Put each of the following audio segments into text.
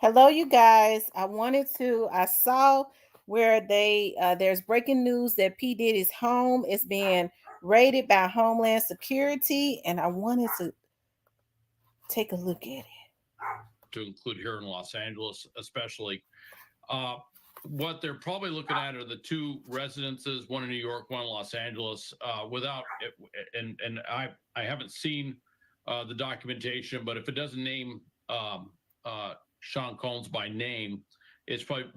Hello, you guys. I saw where there's breaking news that P. Diddy's home is being raided by Homeland Security, and I wanted to take a look at it. To include here in Los Angeles, especially. Uh, what they're probably looking at are the two residences, one in New York, one in Los Angeles. Without it, and I haven't seen the documentation, but if it doesn't name Sean Combs by name, it's probably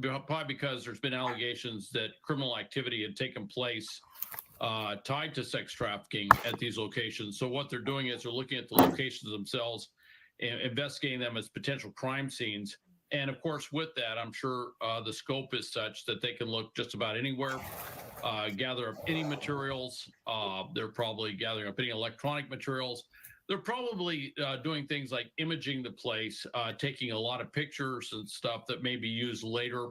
because there's been allegations that criminal activity had taken place tied to sex trafficking at these locations. So what they're doing is they're looking at the locations themselves and investigating them as potential crime scenes. And of course, with that, I'm sure the scope is such that they can look just about anywhere, gather up any materials. They're probably gathering up any electronic materials. They're probably doing things like imaging the place, taking a lot of pictures and stuff that may be used later.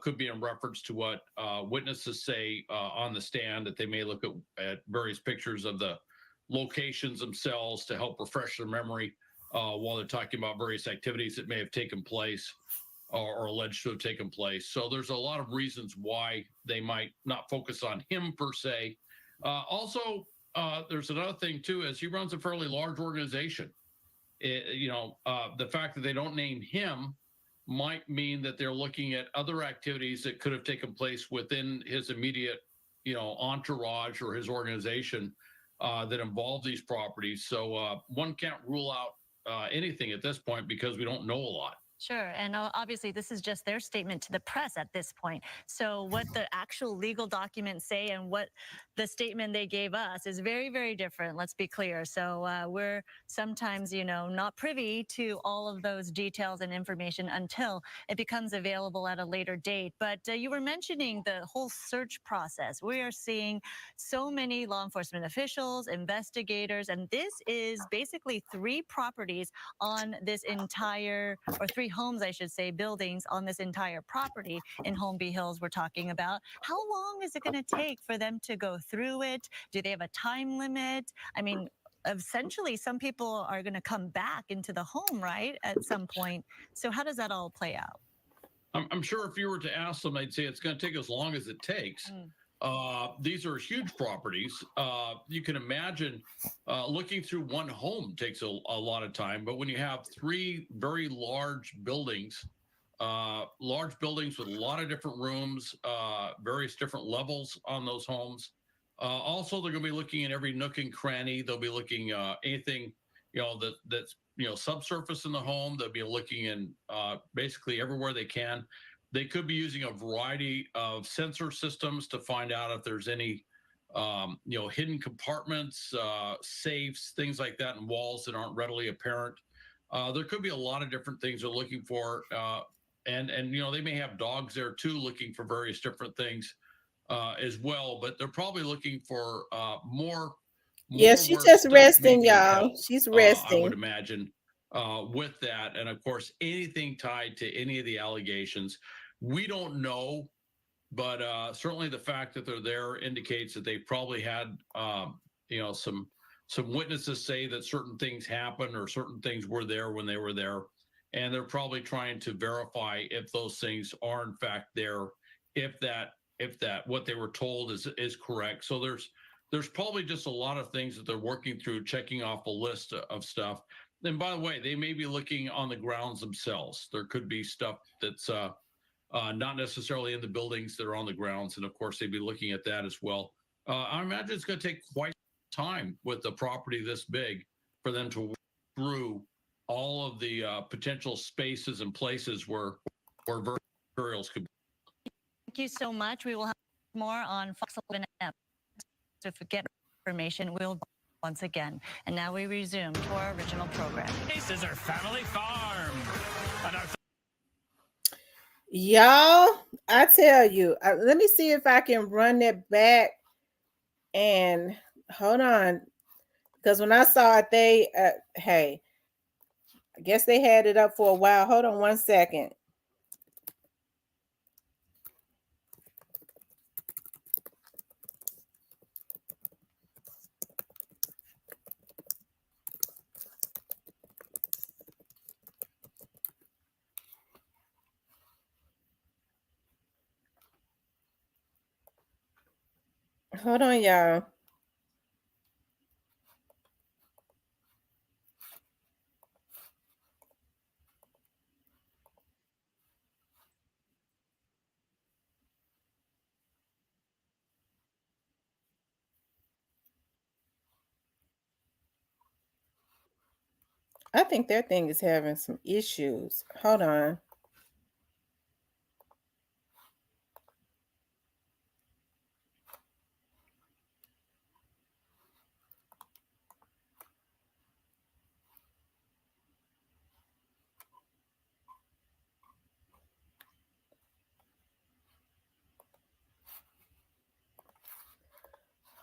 Could be in reference to what witnesses say on the stand, that they may look at various pictures of the locations themselves to help refresh their memory while they're talking about various activities that may have taken place or alleged to have taken place. So there's a lot of reasons why they might not focus on him per se. Also, there's another thing too, is he runs a fairly large organization. The fact that they don't name him might mean that they're looking at other activities that could have taken place within his immediate, entourage or his organization that involve these properties. So one can't rule out anything at this point because we don't know a lot. Sure. And obviously, this is just their statement to the press at this point. So, what the actual legal documents say and what the statement they gave us is very, very different. Let's be clear. So, we're sometimes, not privy to all of those details and information until it becomes available at a later date. But you were mentioning the whole search process. We are seeing so many law enforcement officials, investigators, and this is basically three properties on this entire, or three homes, I should say, buildings on this entire property in Holmby Hills we're talking about. How long is it going to take for them to go through it? Do they have a time limit? I mean, essentially, some people are going to come back into the home, right, at some point. So how does that all play out? I'm sure if you were to ask them, they'd say it's going to take as long as it takes. These are huge properties. You can imagine looking through one home takes a lot of time, but when you have three very large buildings with a lot of different rooms, various different levels on those homes. Also, they're going to be looking at every nook and cranny. They'll be looking anything that's subsurface in the home. They'll be looking in basically everywhere they can. They could be using a variety of sensor systems to find out if there's any hidden compartments, safes, things like that, and walls that aren't readily apparent. There could be a lot of different things they're looking for. And they may have dogs there too, looking for various different things as well. But they're probably looking for more Yeah, she's where just stuff may resting, be y'all. held. She's I would resting. imagine with that, and of course, anything tied to any of the allegations, we don't know. But certainly, the fact that they're there indicates that they probably had some witnesses say that certain things happened or certain things were there when they were there, and they're probably trying to verify if those things are in fact there, if that what they were told is correct. So there's probably just a lot of things that they're working through, checking off a list of stuff. And by the way, they may be looking on the grounds themselves. There could be stuff that's not necessarily in the buildings that are on the grounds, and of course they'd be looking at that as well. I imagine it's going to take quite some time with a property this big for them to work through all of the potential spaces and places where materials could be. Thank you so much. We will have more on Fox 11 FM. So if we get information, we'll once again. And now we resume to our original program. This is our family farm. And our Y'all, I tell you, let me see if I can run that back and hold on. Because when I saw it, hey, I guess they had it up for a while. Hold on one second. Hold on, y'all. I think their thing is having some issues. Hold on.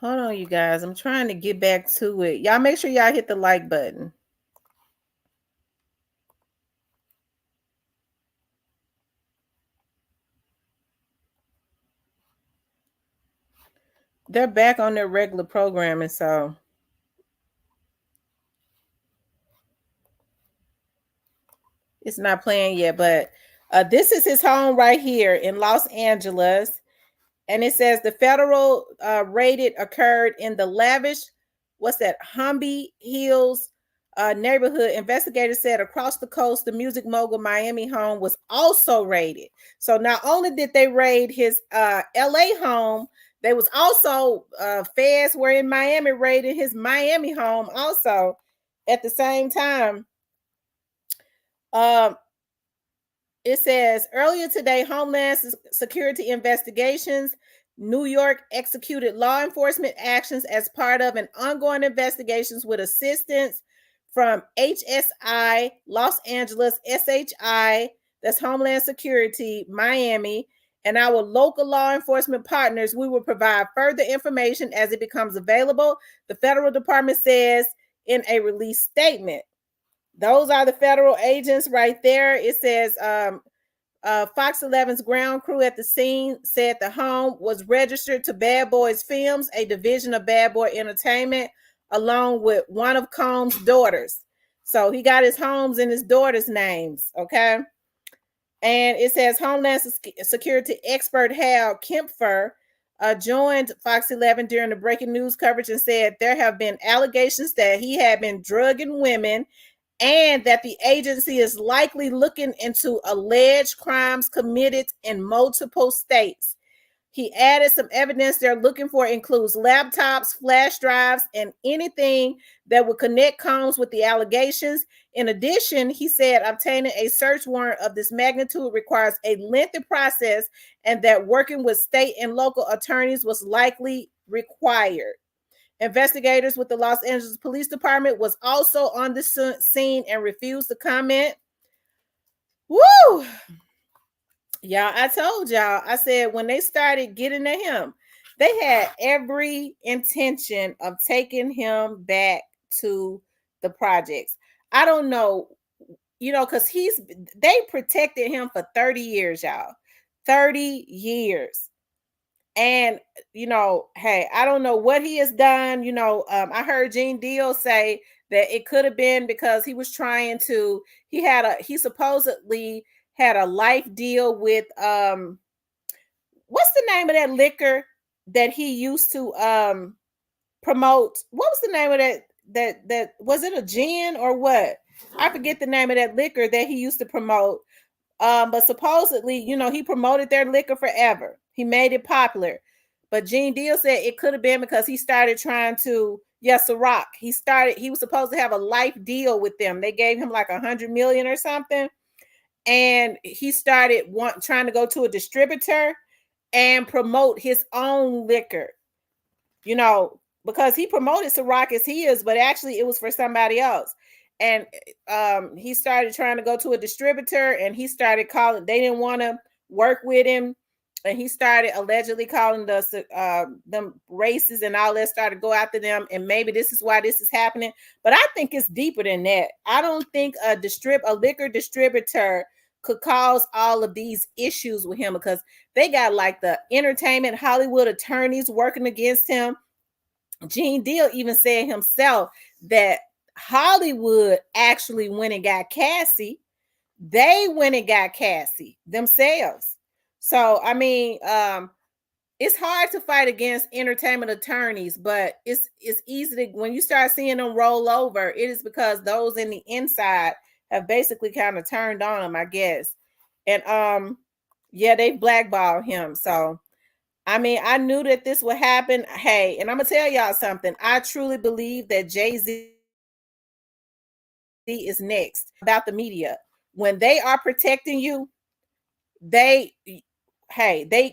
Hold on, you guys. I'm trying to get back to it. Y'all make sure y'all hit the like button. They're back on their regular programming, so it's not playing yet. But this is his home right here in Los Angeles. And it says the federal raid occurred in the lavish, what's that, Humby Hills neighborhood. Investigators said across the coast, the music mogul Miami home was also raided. So not only did they raid his LA home, they was also feds were in Miami raiding his Miami home also at the same time. It says earlier today, Homeland Security investigations, New York executed law enforcement actions as part of an ongoing investigations with assistance from HSI, Los Angeles, SHI, that's Homeland Security, Miami, and our local law enforcement partners. We will provide further information as it becomes available, the federal department says in a release statement. Those are the federal agents right there. It says Fox 11's ground crew at the scene said the home was registered to Bad Boys Films, a division of Bad Boy Entertainment, along with one of Combs' daughters. So he got his homes and his daughters' names, okay? And it says Homeland Security expert Hal Kempfer joined Fox 11 during the breaking news coverage and said there have been allegations that he had been drugging women and that the agency is likely looking into alleged crimes committed in multiple states. He added some evidence they're looking for includes laptops, flash drives, and anything that would connect Combs with the allegations. In addition, he said obtaining a search warrant of this magnitude requires a lengthy process and that working with state and local attorneys was likely required. Investigators with the Los Angeles Police Department was also on the scene and refused to comment. Woo! Y'all, I told y'all, I said when they started getting at him, they had every intention of taking him back to the projects. I don't know, because they protected him for 30 years, y'all. 30 years. And hey, I don't know what he has done. I heard Gene Deal say that it could have been because he was trying to. He supposedly had a life deal with what's the name of that liquor that he used to promote? What was the name of that was it a gin or what? I forget the name of that liquor that he used to promote. But supposedly, he promoted their liquor forever. He made it popular. But Gene Deal said it could have been because he started trying to, Ciroc. He was supposed to have a life deal with them. They gave him like $100 million or something. And he started trying to go to a distributor and promote his own liquor, because he promoted Ciroc as he is, but actually it was for somebody else. And he started trying to go to a distributor and he started calling, they didn't want to work with him. And he started allegedly calling them racist and all that, started to go after them. And maybe this is why this is happening. But I think it's deeper than that. I don't think a liquor distributor could cause all of these issues with him because they got like the entertainment Hollywood attorneys working against him. Gene Deal even said himself that Hollywood actually went and got Cassie. They went and got Cassie themselves. So, I mean, it's hard to fight against entertainment attorneys, but it's easy to, when you start seeing them roll over, it is because those in the inside have basically kind of turned on him, I guess. And yeah, they blackballed him. So I mean, I knew that this would happen. Hey, and I'm gonna tell y'all something. I truly believe that Jay-Z is next. About the media. When they are protecting you, they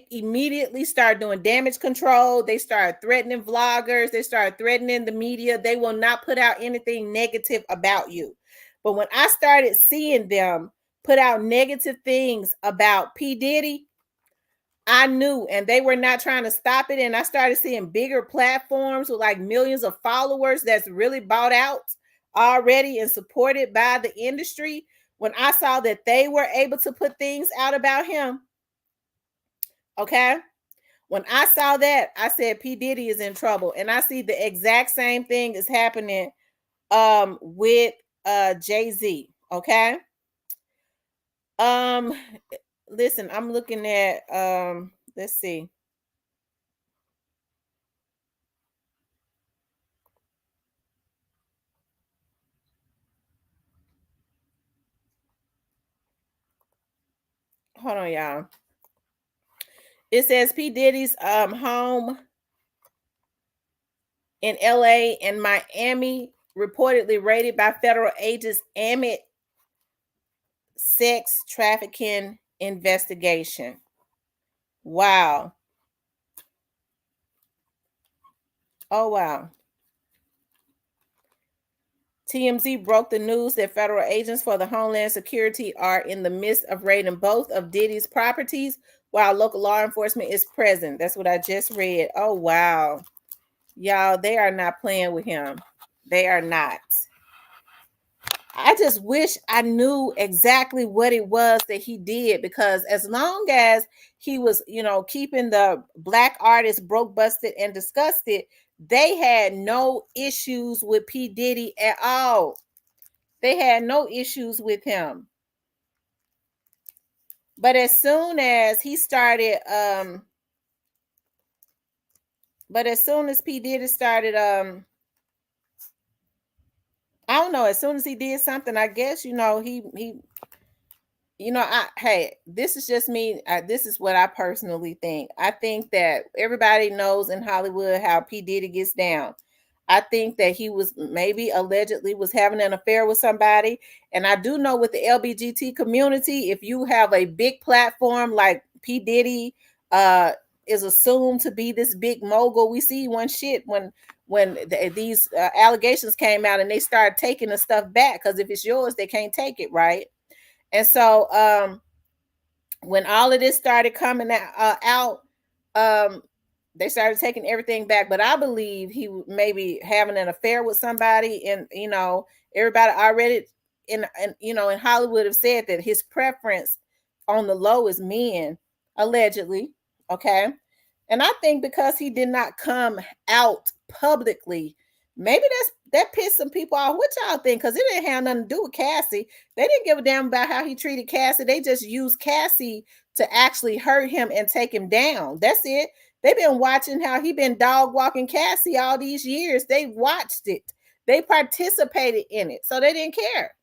immediately start doing damage control. They start threatening vloggers. They start threatening the media. They will not put out anything negative about you. But when I started seeing them put out negative things about P. Diddy, I knew, and they were not trying to stop it. And I started seeing bigger platforms with like millions of followers that's really bought out already and supported by the industry. When I saw that they were able to put things out about him, okay, when I saw that, I said P. Diddy is in trouble. And I see the exact same thing is happening with Jay-Z. Okay. Listen, I'm looking at let's see. Hold on, y'all. It says P. Diddy's home in LA and Miami reportedly raided by federal agents amid sex trafficking investigation. Wow. Oh, wow. TMZ broke the news that federal agents for the Homeland Security are in the midst of raiding both of Diddy's properties while local law enforcement is present. That's what I just read. Oh, wow. Y'all, they are not playing with him. They are not. I just wish I knew exactly what it was that he did, because as long as he was, keeping the black artists broke, busted, and disgusted, they had no issues with P. Diddy at all. They had no issues with him. But as soon as he started, as soon as P. Diddy started, I don't know, as soon as he did something, I guess, he this is just me. This is what I personally think. I think that everybody knows in Hollywood how P. Diddy gets down. I think that he was maybe allegedly was having an affair with somebody. And I do know with the LGBT community, if you have a big platform like P. Diddy is assumed to be this big mogul. We see one shit when these allegations came out and they start taking the stuff back, because if it's yours, they can't take it, right? And so when all of this started coming out, they started taking everything back. But I believe he maybe having an affair with somebody, and everybody already in Hollywood have said that his preference on the low is men, allegedly. Okay. And I think because he did not come out publicly, maybe that pissed some people off. What y'all think? Because it didn't have nothing to do with Cassie. They didn't give a damn about how he treated Cassie. They just used Cassie to actually hurt him and take him down. That's it. They've been watching how he been dog walking Cassie all these years. They watched it. They participated in it. So they didn't care.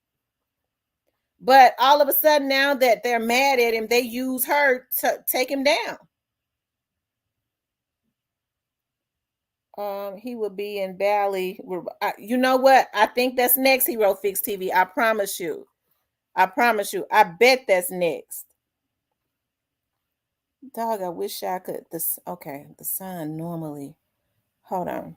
But all of a sudden, now that they're mad at him, they use her to take him down. He will be in Bali. You know what? I think that's next, Hero Fix TV. I promise you. I promise you. I bet that's next. Dog, I wish I could. Okay, the sun normally. Hold on.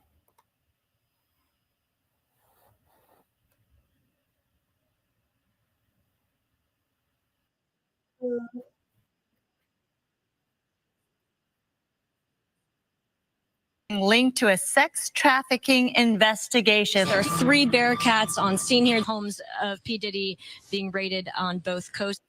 Linked to a sex trafficking investigation. There are 3 Bearcats on scene here. Homes of P. Diddy being raided on both coasts.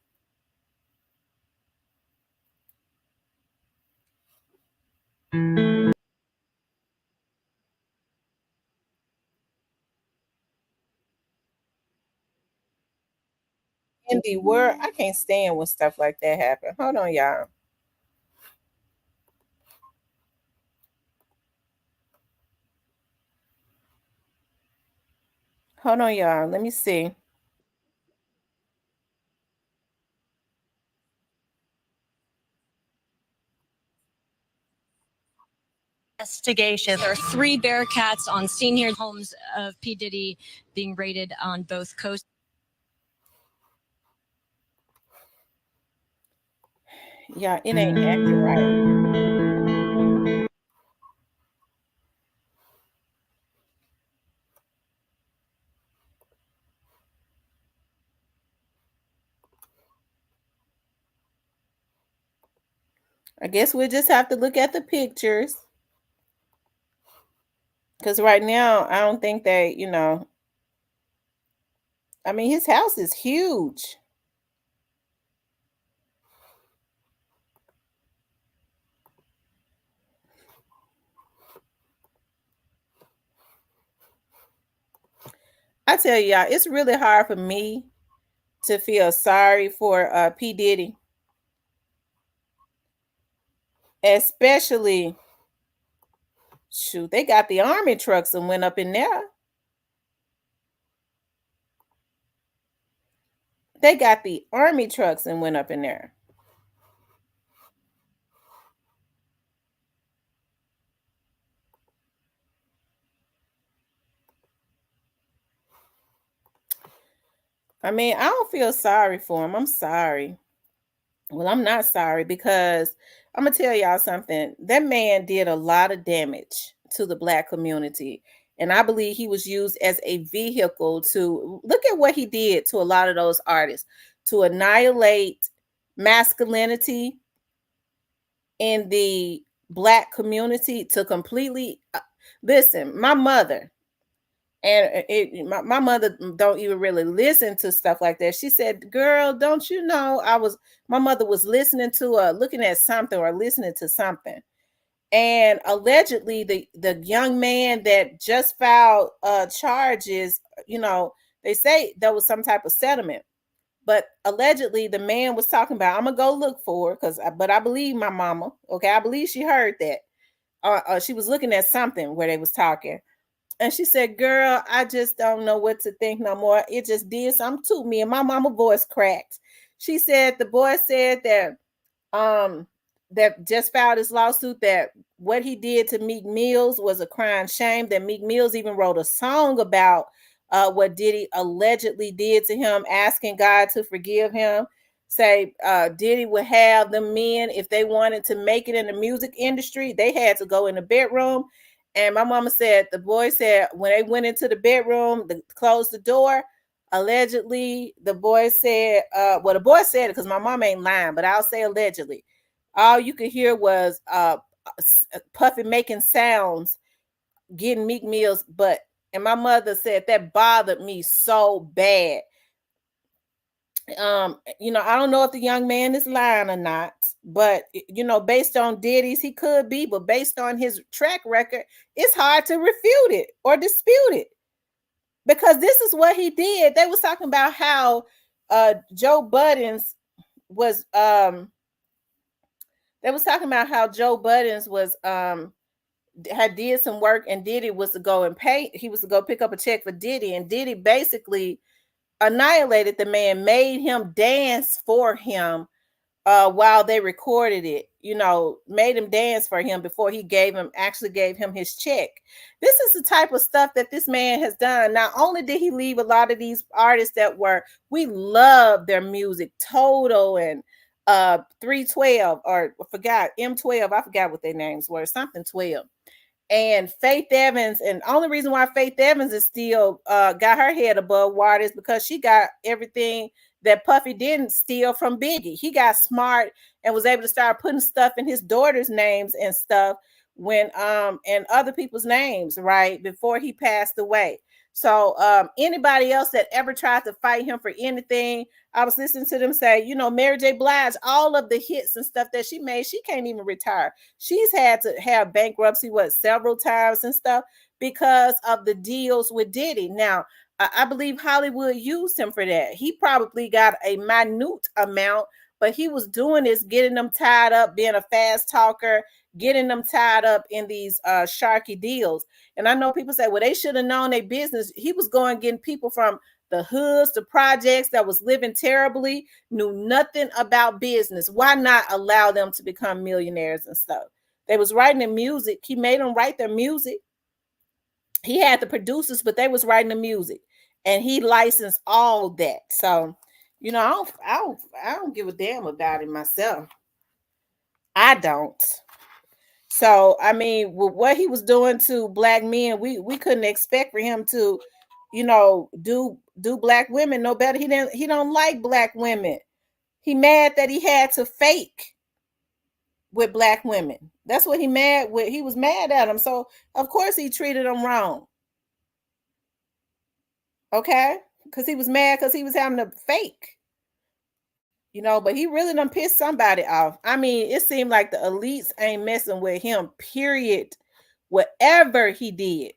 In the world, I can't stand when stuff like that happen. Hold on, y'all. Hold on, y'all. Let me see. Investigation. There are 3 Bearcats on scene here. Homes of P. Diddy being raided on both coasts. Yeah, it ain't acting right. I guess we'll just have to look at the pictures. Because right now, I don't think they, I mean, his house is huge. I tell y'all, it's really hard for me to feel sorry for P. Diddy. Especially, shoot, they got the army trucks and went up in there. They got the army trucks and went up in there. I mean, I don't feel sorry for him. I'm sorry. Well, I'm not sorry because I'm gonna tell y'all something. That man did a lot of damage to the black community. And I believe he was used as a vehicle to look at what he did to a lot of those artists to annihilate masculinity in the black community, to completely listen. My mother, and my mother don't even really listen to stuff like that. She said, "Girl, don't you know my mother was listening to looking at something or listening to something, and allegedly the young man that just filed charges, they say there was some type of settlement, but allegedly the man was talking about, I'm gonna go look for it, but I believe my mama, okay, I believe she heard that she was looking at something where they was talking." And she said, "Girl, I just don't know what to think no more. It just did something to me." And my mama voice cracked. She said the boy said that just filed his lawsuit, that what he did to Meek Mills was a crying shame, that Meek Mills even wrote a song about what Diddy allegedly did to him, asking God to forgive him. Say Diddy would have the men, if they wanted to make it in the music industry, they had to go in the bedroom. And my mama said the boy said when they went into the bedroom, closed the door, allegedly the boy said, well, the boy said it because my mom ain't lying, but I'll say allegedly. All you could hear was Puffy making sounds, getting Meek Mill's butt. And my mother said that bothered me so bad. I don't know if the young man is lying or not, but based on Diddy's, he could be, but based on his track record, it's hard to refute it or dispute it, because this is what he did. They was talking about how Joe Buttons was they was talking about how Joe Buttons was had did some work, and Diddy was to go and pay, he was to go pick up a check for Diddy, and Diddy basically annihilated the man, made him dance for him while they recorded it, made him dance for him before he actually gave him his check. This is the type of stuff that this man has done. Not only did he leave a lot of these artists we love their music, Total and 312, or I forgot, M12, I forgot what their names were, something 12. And Faith Evans, and the only reason why Faith Evans is still got her head above water is because she got everything that Puffy didn't steal from Biggie. He got smart and was able to start putting stuff in his daughter's names and stuff when and other people's names, right, before he passed away. So anybody else that ever tried to fight him for anything, I was listening to them say, Mary J. Blige, all of the hits and stuff that she made, she can't even retire. She's had to have bankruptcy several times and stuff because of the deals with Diddy. Now, I believe Hollywood used him for that. He probably got a minute amount, but he was doing this, getting them tied up, being a fast talker, getting them tied up in these sharky deals. And I know people say, well, they should have known their business. He was going getting people from the hoods, the projects that was living terribly, knew nothing about business. Why not allow them to become millionaires and stuff? They was writing the music. He made them write their music. He had the producers, but they was writing the music, and he licensed all that. So, you know, I don't give a damn about it myself. I don't. So, I mean, with what he was doing to black men, we couldn't expect for him to, you know, do black women no better. He don't like black women. He mad that he had to fake with black women. That's what he mad with. He was mad at him. So, of course, he treated them wrong. Okay? Because he was mad because he was having to fake. You know, but he really done pissed somebody off. I mean, it seemed like the elites ain't messing with him, period. Whatever he did.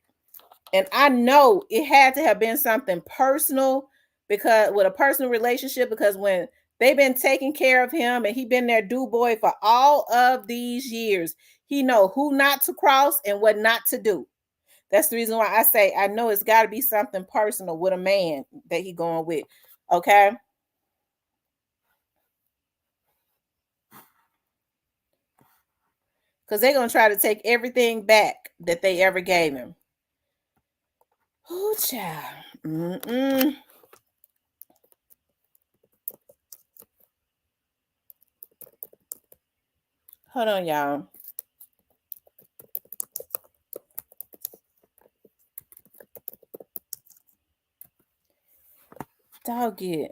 And I know it had to have been something personal, because with a personal relationship, because when they've been taking care of him and he been their do boy for all of these years, he know who not to cross and what not to do. That's the reason why I say I know it's got to be something personal with a man that he going with. Okay. Because they're going to try to take everything back that they ever gave him. Oh, child. Hold on, y'all. Dog it.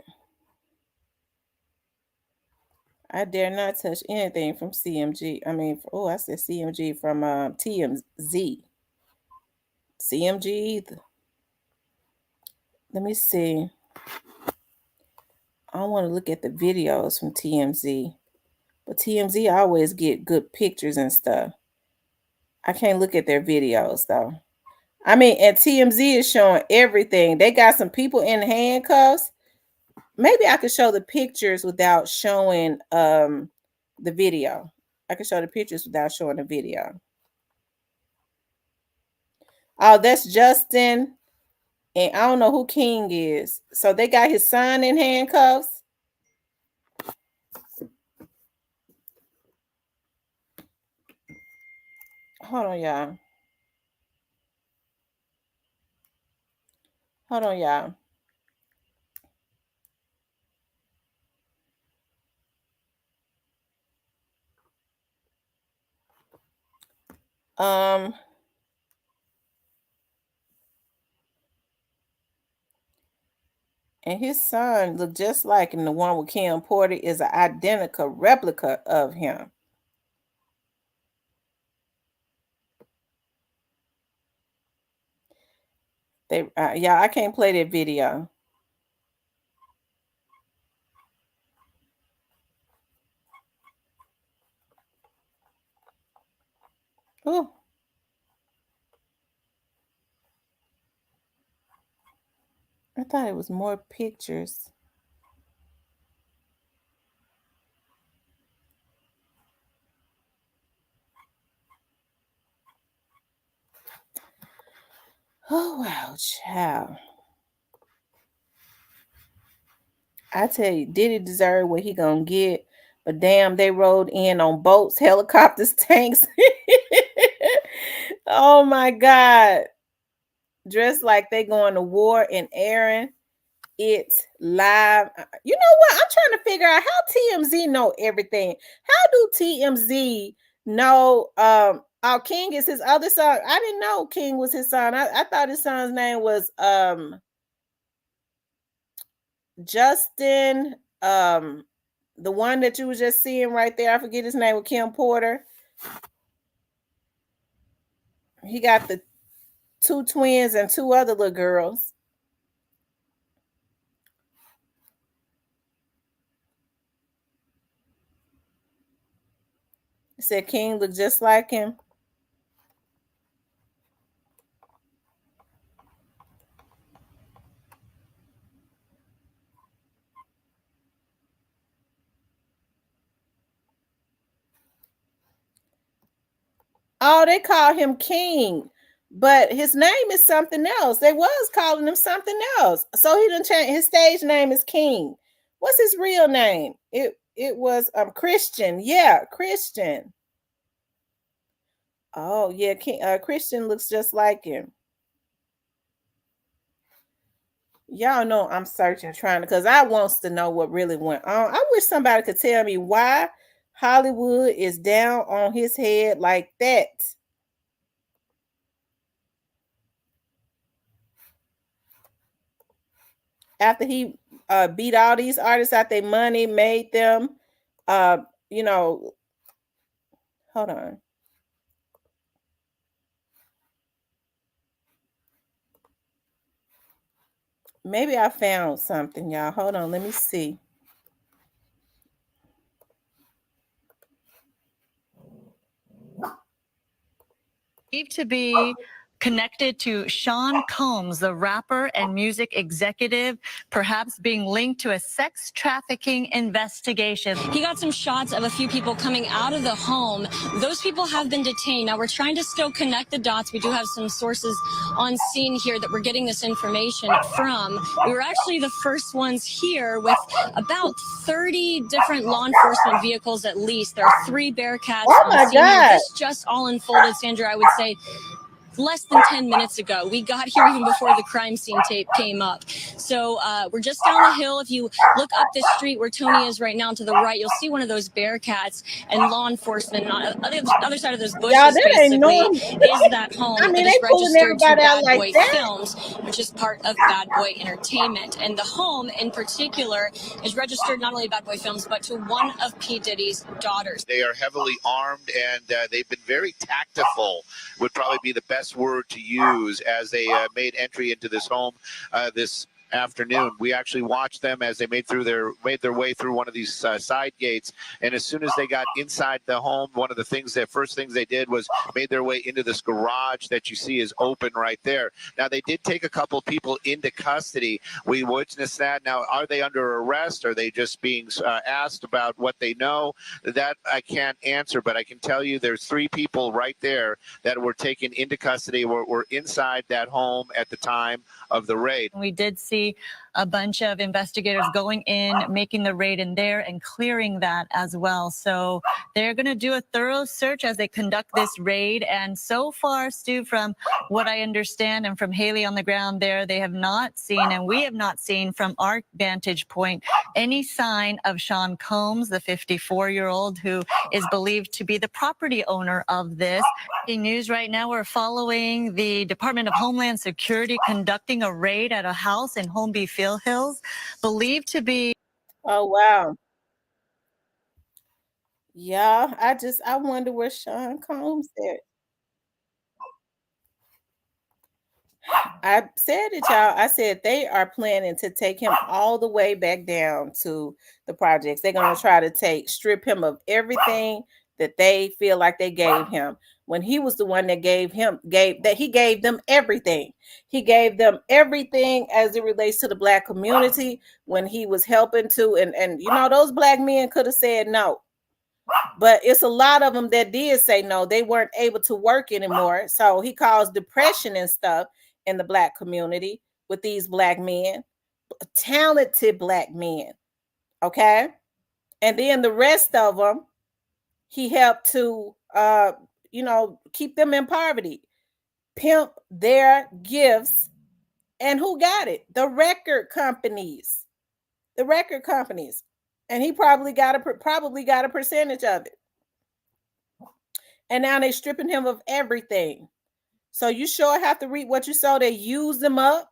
I dare not touch anything from CMG. I mean, I said CMG from TMZ. CMG either. Let me see. I want to look at the videos from TMZ. But TMZ always get good pictures and stuff. I can't look at their videos though. I mean, and TMZ is showing everything. They got some people in handcuffs. Maybe I could show the pictures without showing the video. I could show the pictures without showing the video. Oh, that's Justin. And I don't know who King is. So they got his son in handcuffs. Hold on, y'all. Hold on, y'all. And his son looked just like him. The one with Kim Porter is an identical replica of him. Yeah, I can't play that video. Oh. I thought it was more pictures. Oh, wow, child. I tell you, Diddy deserve what he gonna get. But damn, they rode in on boats, helicopters, tanks. Oh my God. Dressed like they going to war and airing it live. You know what? I'm trying to figure out how TMZ know everything. How do TMZ know King is his other son? I didn't know King was his son. I thought his son's name was Justin, the one that you were just seeing right there. I forget his name, with Kim Porter. He got the 2 twins and 2 other little girls. He said King looked just like him. Oh, they call him King, but his name is something else. They was calling him something else. So he didn't change. His stage name is King. What's his real name? It was Christian. Yeah, Christian. Oh yeah, King, Christian looks just like him. Y'all know I'm searching, trying to, because I wants to know what really went on. I wish somebody could tell me why Hollywood is down on his head like that. After he beat all these artists out their money, made them, uh, you know, hold on. Maybe I found something, y'all. Hold on, let me see. Believed to be connected to Sean Combs, the rapper and music executive, perhaps being linked to a sex trafficking investigation. He got some shots of a few people coming out of the home. Those people have been detained. Now we're trying to still connect the dots. We do have some sources on scene here that we're getting this information from. We were actually the first ones here with about 30 different law enforcement vehicles at least. There are 3 Bearcats on scene here. This just all unfolded, Sandra, I would say, less than 10 minutes ago. We got here even before the crime scene tape came up. So we're just down the hill. If you look up this street where Tony is right now to the right, you'll see one of those Bearcats and law enforcement. And on the other side of those bushes, basically, is that home that is registered to Bad Boy Films, which is part of Bad Boy Entertainment. And the home in particular is registered not only to Bad Boy Films, but to one of P. Diddy's daughters. They are heavily armed, and they've been very tactful, would probably be the best word to use, as they made entry into this home this afternoon. We actually watched them as they made their way through one of these side gates, and as soon as they got inside the home, one of the first things they did was made their way into this garage that you see is open right there. Now, they did take a couple people into custody. We witnessed that. Now, are they under arrest? Are they just being asked about what they know? That I can't answer, but I can tell you there's 3 people right there that were taken into custody, were inside that home at the time of the raid. We did see a bunch of investigators going in, making the raid in there and clearing that as well. So they're going to do a thorough search as they conduct this raid. And so far, Stu, from what I understand and from Haley on the ground there, they have not seen, and we have not seen from our vantage point, any sign of Sean Combs, the 54-year-old who is believed to be the property owner of this. In news right now, we're following the Department of Homeland Security conducting a raid at a house in Holmby Field Hills, believed to be. Oh wow. Yeah, I wonder where Sean Combs at. I said it, y'all. I said they are planning to take him all the way back down to the projects. They're gonna try to strip him of everything that they feel like they gave him. When he was the one that he gave them everything. He gave them everything as it relates to the Black community when he was helping to, and those Black men could have said no. But it's a lot of them that did say no. They weren't able to work anymore. So he caused depression and stuff in the Black community with these Black men, talented Black men. Okay. And then the rest of them, he helped to, keep them in poverty, pimp their gifts. And who got it? The record companies. The record companies. And he probably got a percentage of it. And now they're stripping him of everything. So you sure have to reap what you sow. They use them up.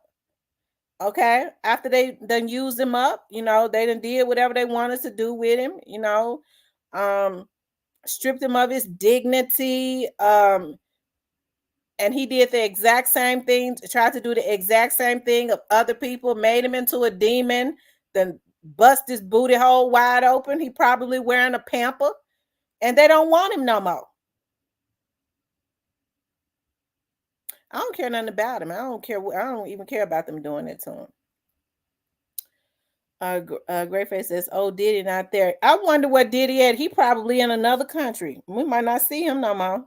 Okay. After they done used him up, they done did whatever they wanted to do with him, stripped him of his dignity. And he did the exact same thing, tried to do the exact same thing of other people, made him into a demon, then bust his booty hole wide open. He probably wearing a pamper, and they don't want him no more. I don't care nothing about him. I don't even care about them doing it to him. Great Face says, "Oh, Diddy not there." I wonder where Diddy at. He probably in another country. We might not see him no more.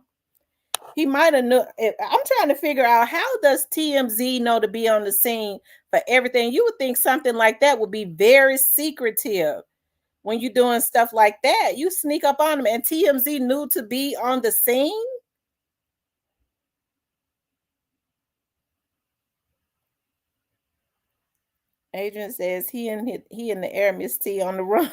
He might have knew. I'm trying to figure out, how does TMZ know to be on the scene for everything? You would think something like that would be very secretive. When you're doing stuff like that, you sneak up on them, and TMZ knew to be on the scene. Adrian says he and the air Miss T on the run.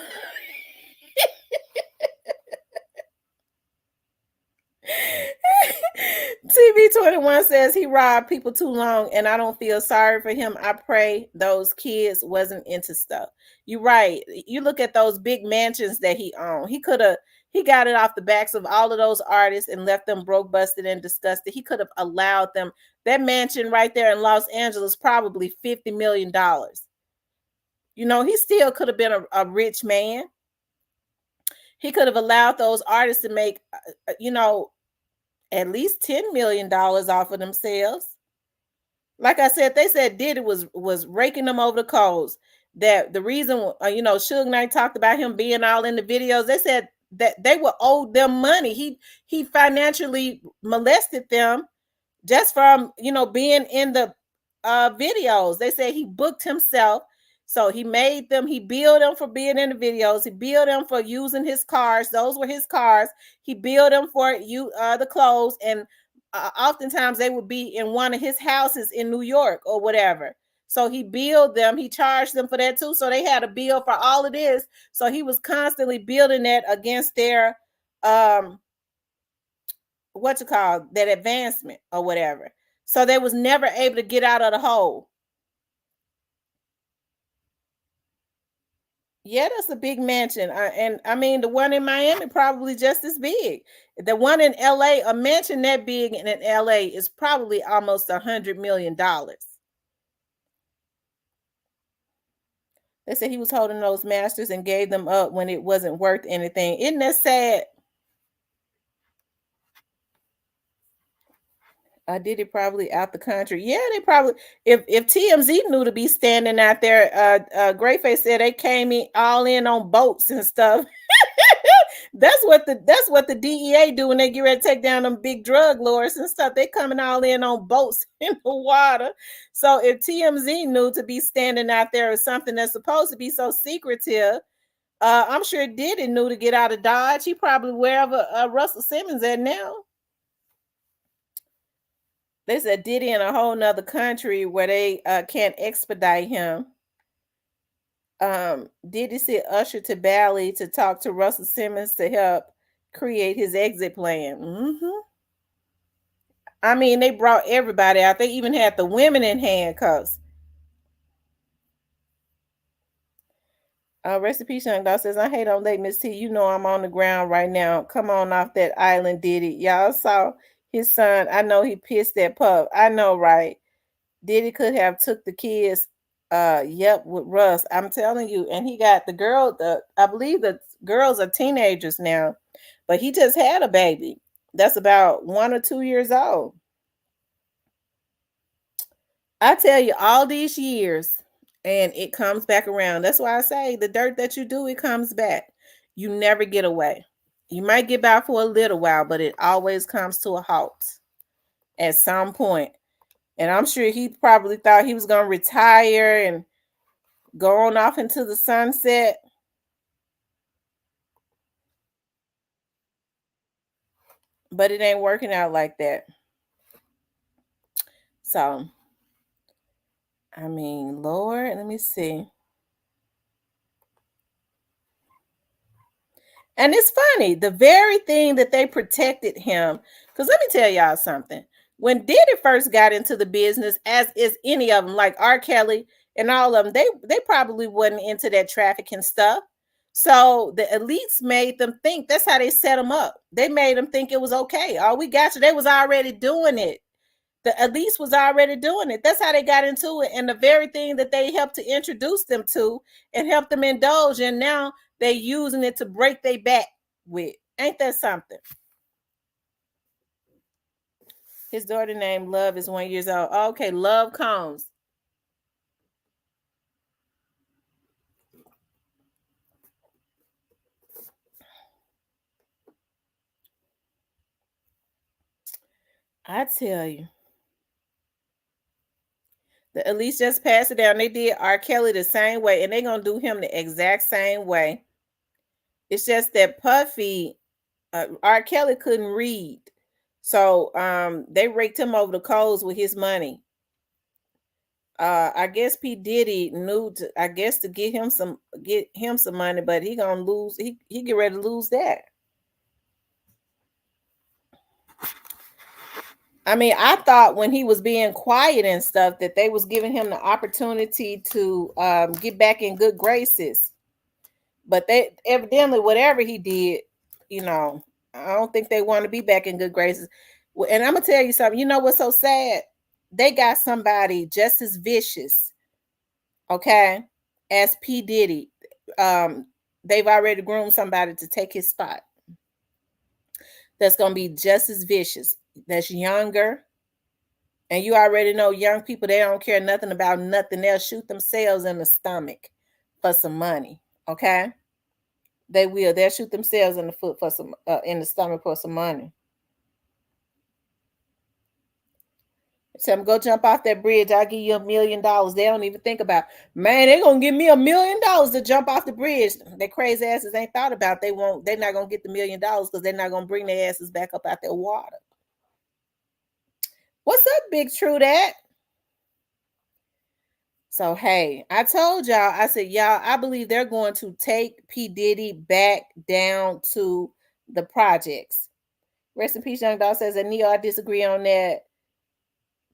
TV21 says he robbed people too long, and I don't feel sorry for him. I pray those kids wasn't into stuff. You're right. You look at those big mansions that he owned. He got it off the backs of all of those artists and left them broke, busted, and disgusted. He could have allowed them. That mansion right there in Los Angeles, probably $50 million. You know, he still could have been a rich man. He could have allowed those artists to make, at least $10 million off of themselves. Like I said, they said Diddy was raking them over the coals. That the reason, Suge Knight talked about him being all in the videos. They said that they were owed them money. He financially molested them just from being in the videos. They said he booked himself. So he made them, he billed them for being in the videos. He billed them for using his cars. Those were his cars. He billed them for the clothes. And oftentimes they would be in one of his houses in New York or whatever. So he billed them. He charged them for that too. So they had a bill for all of this. So he was constantly building that against their that advancement or whatever. So they was never able to get out of the hole. Yeah, that's a big mansion. And I mean, the one in Miami probably just as big. The one in LA, a mansion that big in LA is probably almost $100 million. They said he was holding those masters and gave them up when it wasn't worth anything. Isn't that sad? Did it probably out the country? Yeah, they probably. If TMZ knew to be standing out there, Greyface said they came in all in on boats and stuff. that's what the DEA do when they get ready to take down them big drug lords and stuff. They coming all in on boats in the water. So if TMZ knew to be standing out there is something that's supposed to be so secretive, I'm sure Diddy knew to get out of Dodge. He probably wherever Russell Simmons at now. They said Diddy in a whole nother country where they can't expedite him. Diddy sent Usher to Bali to talk to Russell Simmons to help create his exit plan. Mm-hmm. I mean, they brought everybody out. They even had the women in handcuffs. Rest in peace, Young Dog says, I hate on late Miss T. You know I'm on the ground right now. Come on off that island, Diddy. Y'all saw his son. I know he pissed that pup. I know, right? Diddy could have took the kids, with Russ. I'm telling you. And he got the girl, I believe the girls are teenagers now, but he just had a baby that's about 1 or 2 years old. I tell you, all these years, and it comes back around. That's why I say the dirt that you do, it comes back. You never get away. You might get by for a little while, but it always comes to a halt at some point. And I'm sure he probably thought he was going to retire and go on off into the sunset. But it ain't working out like that. So, I mean, Lord, let me see. And it's funny, the very thing that they protected him. Because let me tell y'all something. When Diddy first got into the business, as is any of them, like R. Kelly and all of them, they probably wasn't into that trafficking stuff. So the elites made them think, that's how they set them up. They made them think it was okay. Oh, we got you. They was already doing it. The elites was already doing it. That's how they got into it. And the very thing that they helped to introduce them to and help them indulge in, now they using it to break their back with. Ain't that something? His daughter named Love is 1 year old. Okay, Love Combs. I tell you. The Elise just passed it down. They did R. Kelly the same way, and they're gonna do him the exact same way. It's just that Puffy, R. Kelly couldn't read, so they raked him over the coals with his money. I guess P.Diddy knew to, I guess, to get him some money, but he gonna lose. He get ready to lose that. I mean, I thought when he was being quiet and stuff that they was giving him the opportunity to get back in good graces, but they evidently whatever he did, I don't think they want to be back in good graces. And I'm gonna tell you something. You know what's so sad? They got somebody just as vicious, okay, as P. Diddy. They've already groomed somebody to take his spot. That's gonna be just as vicious. That's younger. And you already know young people, they don't care nothing about nothing. They'll shoot themselves in the stomach for some money. Okay. They will. They'll shoot themselves in the foot for some in the stomach for some money. Tell them go jump off that bridge. I'll give you $1 million. They don't even think about, man, they're gonna give me $1 million to jump off the bridge. Their crazy asses ain't thought about they're not gonna get the $1 million because they're not gonna bring their asses back up out their water. What's up, Big True That? So hey, I told y'all, I said, y'all, I believe they're going to take P. Diddy back down to the projects. Rest in peace, Young Dog says, and Neo, I disagree on that.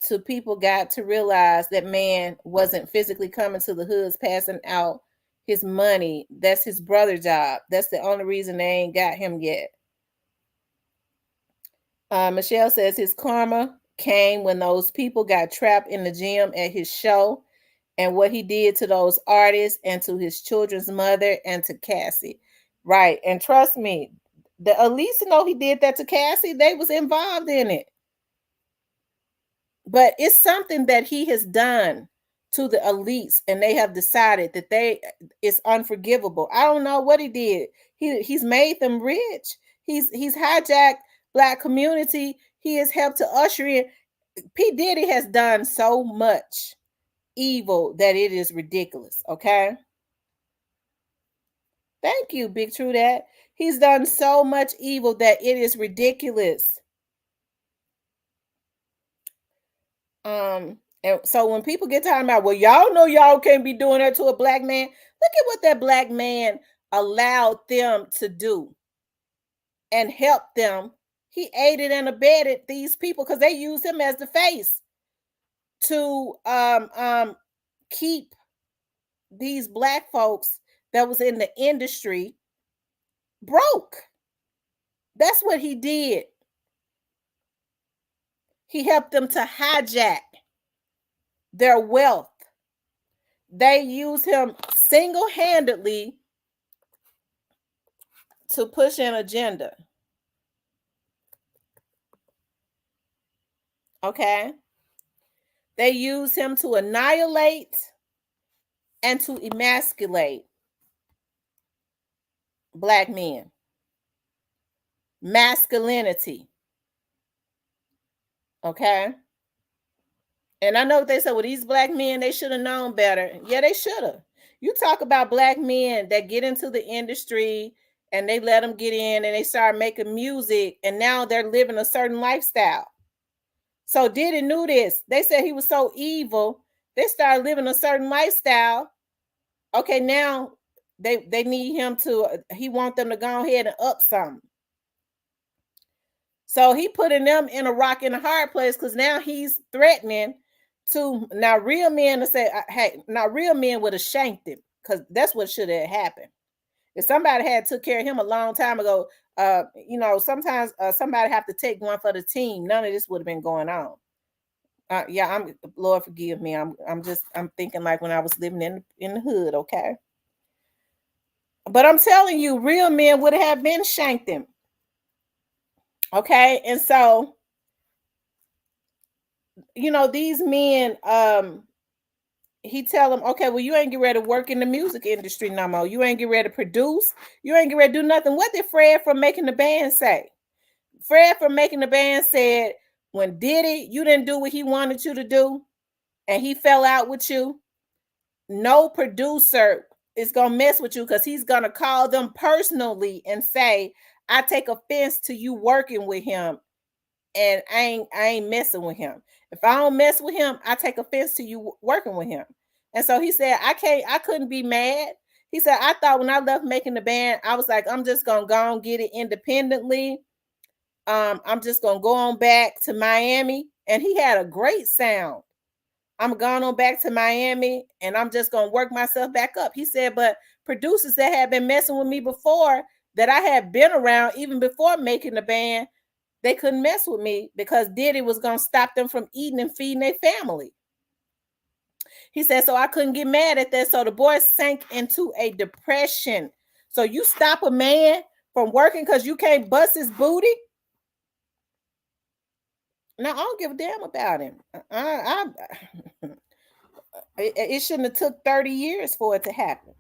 So people got to realize that man wasn't physically coming to the hoods passing out his money. That's his brother's job. That's the only reason they ain't got him yet. Michelle says his karma came when those people got trapped in the gym at his show and what he did to those artists and to his children's mother and to Cassie. Right. And trust me, the Elise know he did that to Cassie. They was involved in it. But it's something that he has done to the elites, and they have decided that it's unforgivable. I don't know what he did. He's made them rich. He's hijacked Black community. He has helped to usher in. P. Diddy has done so much evil that it is ridiculous. Okay. Thank you, Big True That. He's done so much evil that it is ridiculous. And so when people get talking about, well, y'all know y'all can't be doing that to a Black man. Look at what that Black man allowed them to do and helped them. He aided and abetted these people because they used him as the face to keep these Black folks that was in the industry broke. That's what he did. He helped them to hijack their wealth. They used him single-handedly to push an agenda. Okay? They used him to annihilate and to emasculate Black men. Masculinity. Okay? And I know what they said, well, these Black men, they should have known better. Yeah, they should have. You talk about Black men that get into the industry and they let them get in and they start making music and now they're living a certain lifestyle. So Diddy knew this. They said he was so evil. They started living a certain lifestyle. Okay, now they need him to, he want them to go ahead and up something. So he putting them in a rock and a hard place because now he's threatening to, now real men to say, hey, now real men would have shanked him because that's what should have happened. If somebody had took care of him a long time ago, sometimes somebody have to take one for the team. None of this would have been going on. Lord forgive me. I'm thinking like when I was living in the hood, okay? But I'm telling you, real men would have been shanked him. Okay, and so these men, he tell them, okay, well, you ain't get ready to work in the music industry no more. You ain't get ready to produce. You ain't get ready to do nothing. What did Fred from Making the Band say? Fred from Making the Band said, when Diddy, you didn't do what he wanted you to do, and he fell out with you, no producer is gonna mess with you because he's gonna call them personally and say, I take offense to you working with him, and I ain't messing with him. If I don't mess with him, I take offense to you working with him. And so he said, I couldn't be mad. He said, I thought when I left making the band, I was like, I'm just gonna go and get it independently. I'm just gonna go on back to Miami. And he had a great sound. I'm going on back to Miami and I'm just gonna work myself back up. He said, but producers that had been messing with me before, that I had been around even before making the band, they couldn't mess with me because Diddy was gonna stop them from eating and feeding their family. He said, so I couldn't get mad at that. So the boy sank into a depression. So you stop a man from working because you can't bust his booty? Now, I don't give a damn about him. It shouldn't have took 30 years for it to happen.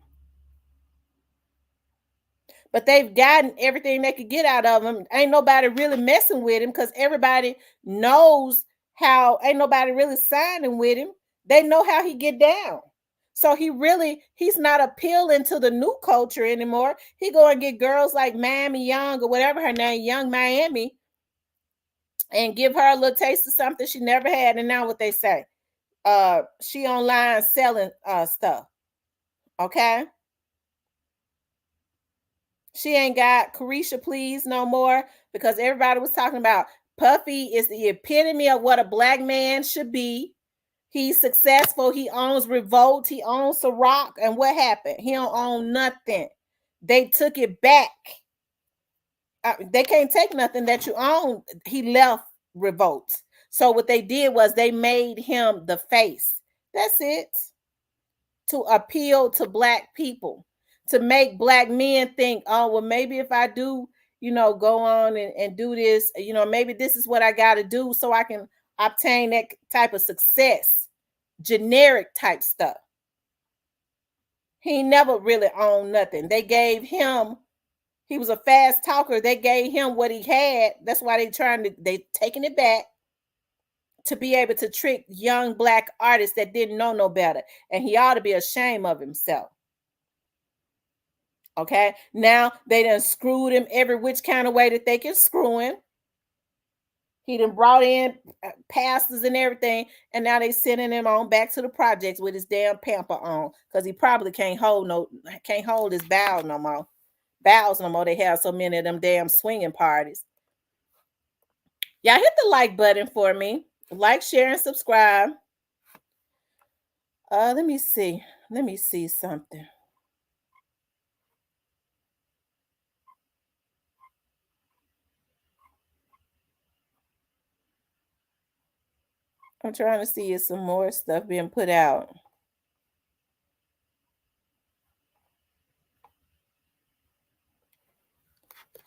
But they've gotten everything they could get out of him. Ain't nobody really messing with him because everybody knows how, ain't nobody really signing with him. They know how he get down. So he's not appealing to the new culture anymore. He go and get girls like Miami Young or whatever her name, Young Miami, and give her a little taste of something she never had. And now what they say, she online selling stuff. Okay. She ain't got Carisha Please no more because everybody was talking about Puffy is the epitome of what a black man should be. He's successful. He owns Revolt. He owns Ciroc. And what happened? He don't own nothing. They took it back. They can't take nothing that you own. He left Revolt. So what they did was they made him the face. That's it. To appeal to black people. To make black men think, oh, well, maybe if I do, go on and do this, maybe this is what I got to do so I can obtain that type of success. Generic type stuff. He never really owned nothing. They gave him, he was a fast talker. They gave him what he had. That's why they taking it back to be able to trick young black artists that didn't know no better. And he ought to be ashamed of himself. Okay, now they done screwed him every which kind of way that they can screw him. He done brought in pastors and everything, and now they sending him on back to the projects with his damn pamper on because he probably can't hold his bowels no more. They have so many of them damn swinging parties. Y'all hit the like button for me. Like, share, and subscribe. Let me see something. I'm trying to see if some more stuff being put out.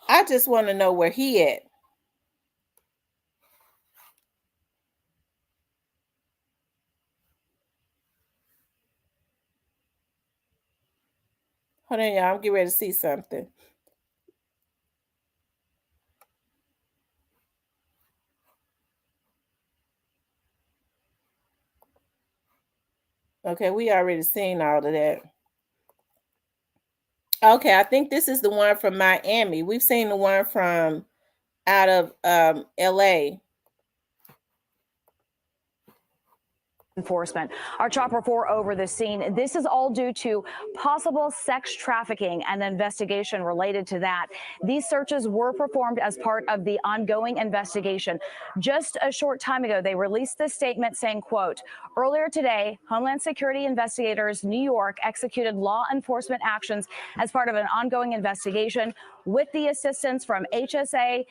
I just want to know where he at. Hold on, y'all. I'm getting ready to see something. Okay, we already seen all of that. Okay, I think this is the one from Miami. We've seen the one from out of LA. Enforcement. Our chopper 4 over the scene. This is all due to possible sex trafficking and the investigation related to that. These searches were performed as part of the ongoing investigation. Just a short time ago, they released this statement saying, quote, earlier today, Homeland Security investigators New York executed law enforcement actions as part of an ongoing investigation with the assistance from HSI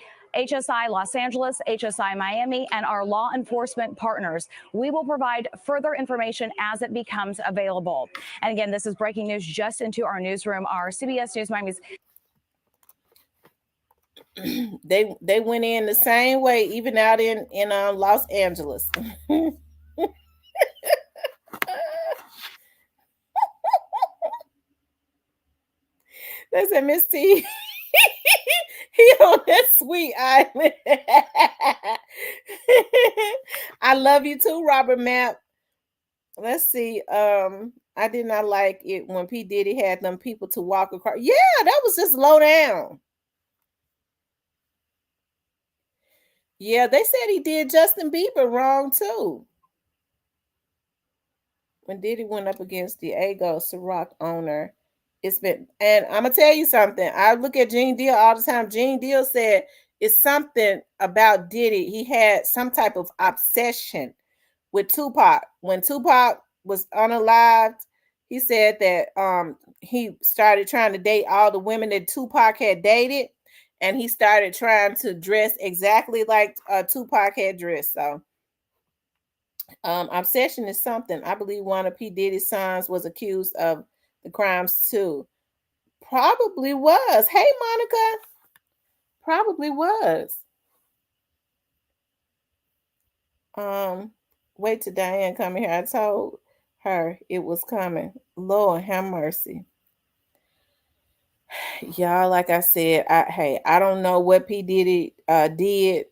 Los Angeles, HSI Miami, and our law enforcement partners. We will provide further information as it becomes available. And again, this is breaking news just into our newsroom. Our CBS News Miami's they went in the same way, even out in Los Angeles. They said, Miss T, he on that sweet island. I love you too, Robert Mapp. Let's see. I did not like it when P. Diddy had them people to walk across. Yeah, that was just low down. Yeah, they said he did Justin Bieber wrong too. When Diddy went up against Diego Ciroc owner, it's been, and I'm gonna tell you something. I look at Gene Deal all the time. Gene Deal said it's something about Diddy. He had some type of obsession with Tupac. When Tupac was unalived, he said that he started trying to date all the women that Tupac had dated, and he started trying to dress exactly like Tupac had dressed. So obsession is something. I believe one of P. Diddy's sons was accused of the crimes too. Probably was. Hey, Monica. Probably was. Wait till Diane come here. I told her it was coming. Lord have mercy. Y'all, like I said, I don't know what P. Diddy did.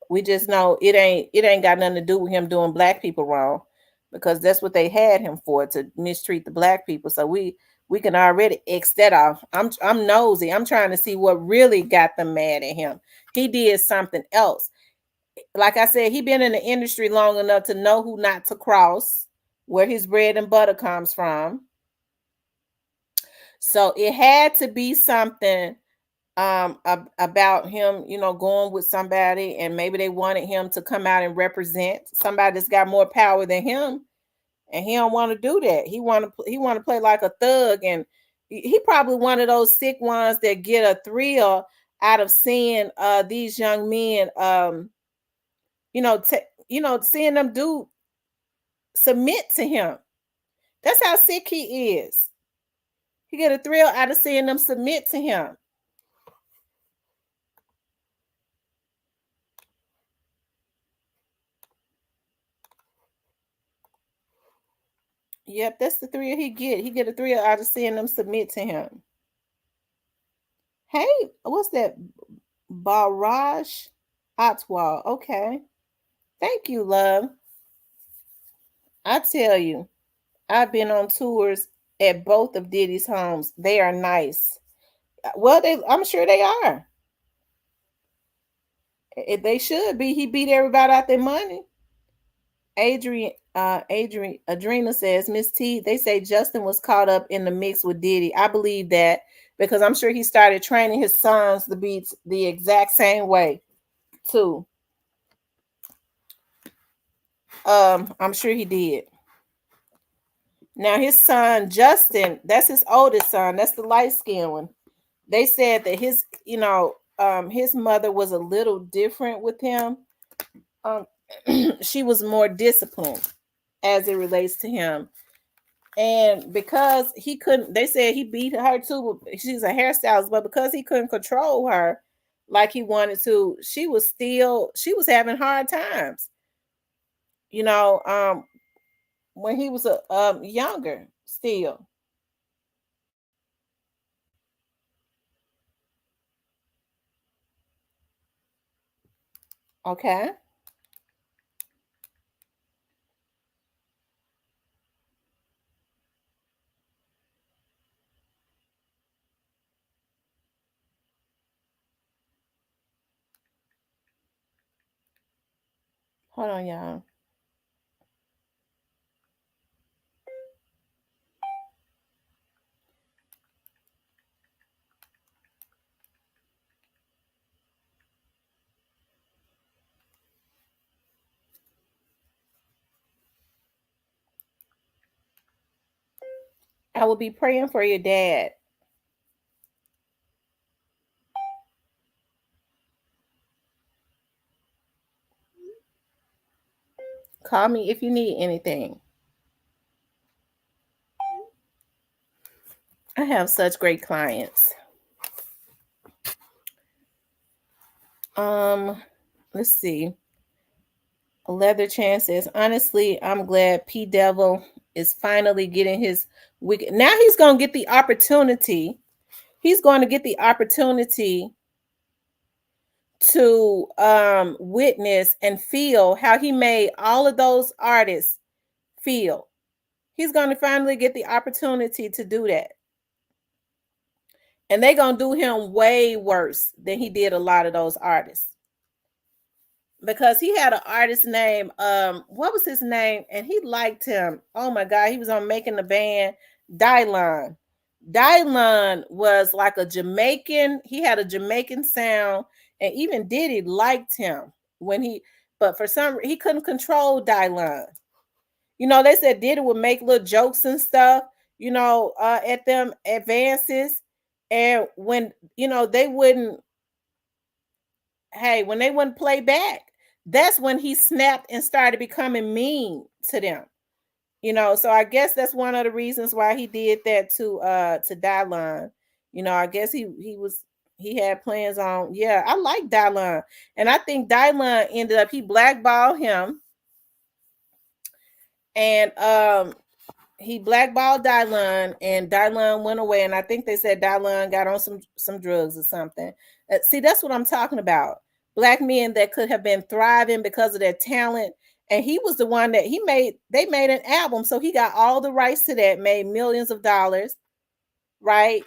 We just know it ain't got nothing to do with him doing black people wrong, because that's what they had him for, to mistreat the black people. So we can already X that off. I'm nosy. I'm trying to see what really got them mad at him. He did something else. Like I said, he been in the industry long enough to know who not to cross, where his bread and butter comes from. So it had to be something about him, going with somebody, and maybe they wanted him to come out and represent somebody that's got more power than him, and he don't want to do that. He want to play like a thug, and he probably one of those sick ones that get a thrill out of seeing these young men seeing them submit to him. That's how sick he is. He get a thrill out of seeing them submit to him. Yep, that's the thrill he get. He get a thrill out of seeing them submit to him. Hey, what's that? Barrage Otwal. Okay. Thank you, love. I tell you, I've been on tours at both of Diddy's homes. They are nice. Well, I'm sure they are. They should be. He beat everybody out their money. Adrena says, Miss T, they say Justin was caught up in the mix with Diddy. I believe that, because I'm sure he started training his sons to be the exact same way too. I'm sure he did. Now his son Justin, that's his oldest son. That's the light-skinned one. They said that his mother was a little different with him. She was more disciplined as it relates to him. And because he couldn't, they said he beat her too. She's a hairstylist, but because he couldn't control her like he wanted to, she was having hard times. When he was younger still. Okay. Hold on, y'all. I will be praying for your dad. Call me if you need anything. I have such great clients. Let's see. Leather Chan says, honestly, I'm glad P Devil is finally getting his wicked. Now he's going to get the opportunity. He's going to get the opportunity to witness and feel how he made all of those artists feel. He's going to finally get the opportunity to do that. And they're going to do him way worse than he did a lot of those artists. Because he had an artist name, what was his name? And he liked him. Oh my God, he was on Making the Band, Dylon. Dylon was like a Jamaican, he had a Jamaican sound, and even Diddy liked him but for some he couldn't control Dylon. You know, they said Diddy would make little jokes and stuff, at them advances. And when, they wouldn't, when they wouldn't play back, that's when he snapped and started becoming mean to them. So I guess that's one of the reasons why he did that to Dylon. I guess he had plans on, yeah, I like Dylon. And I think Dylon ended up, he blackballed him. And he blackballed Dylon, and Dylon went away. And I think they said Dylon got on some drugs or something. See, that's what I'm talking about. Black men that could have been thriving because of their talent. And he was the one that they made an album. So he got all the rights to that, made millions of dollars. Right.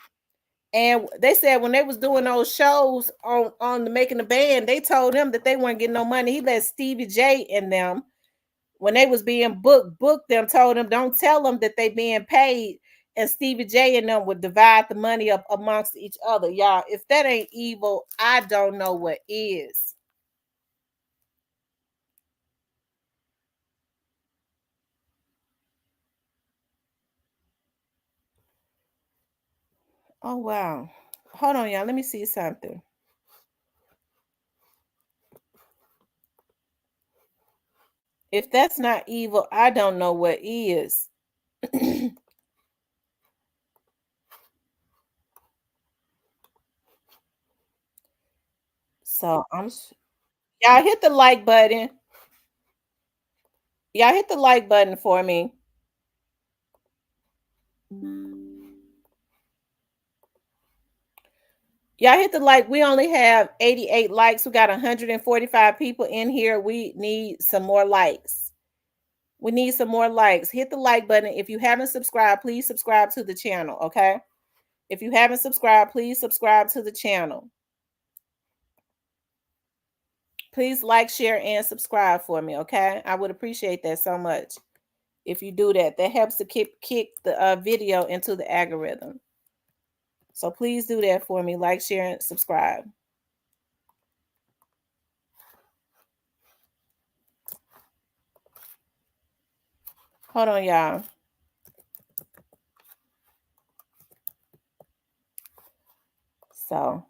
And they said when they was doing those shows on the Making the Band, they told him that they weren't getting no money. He let Stevie J in them. When they was being booked them, told them, don't tell them that they being paid. And Stevie J and them would divide the money up amongst each other. Y'all, if that ain't evil, I don't know what is. Oh, wow. Hold on, y'all. Let me see something. If that's not evil, I don't know what is. So y'all hit the like button. Y'all hit the like button for me. Y'all hit the like. We only have 88 likes. We got 145 people in here. We need some more likes. We need some more likes. Hit the like button. If you haven't subscribed, please subscribe to the channel, okay? If you haven't subscribed, please subscribe to the channel. Please like, share, and subscribe for me, okay? I would appreciate that so much. If you do that, that helps to kick the video into the algorithm. So please do that for me. Like, share, and subscribe. Hold on, y'all. So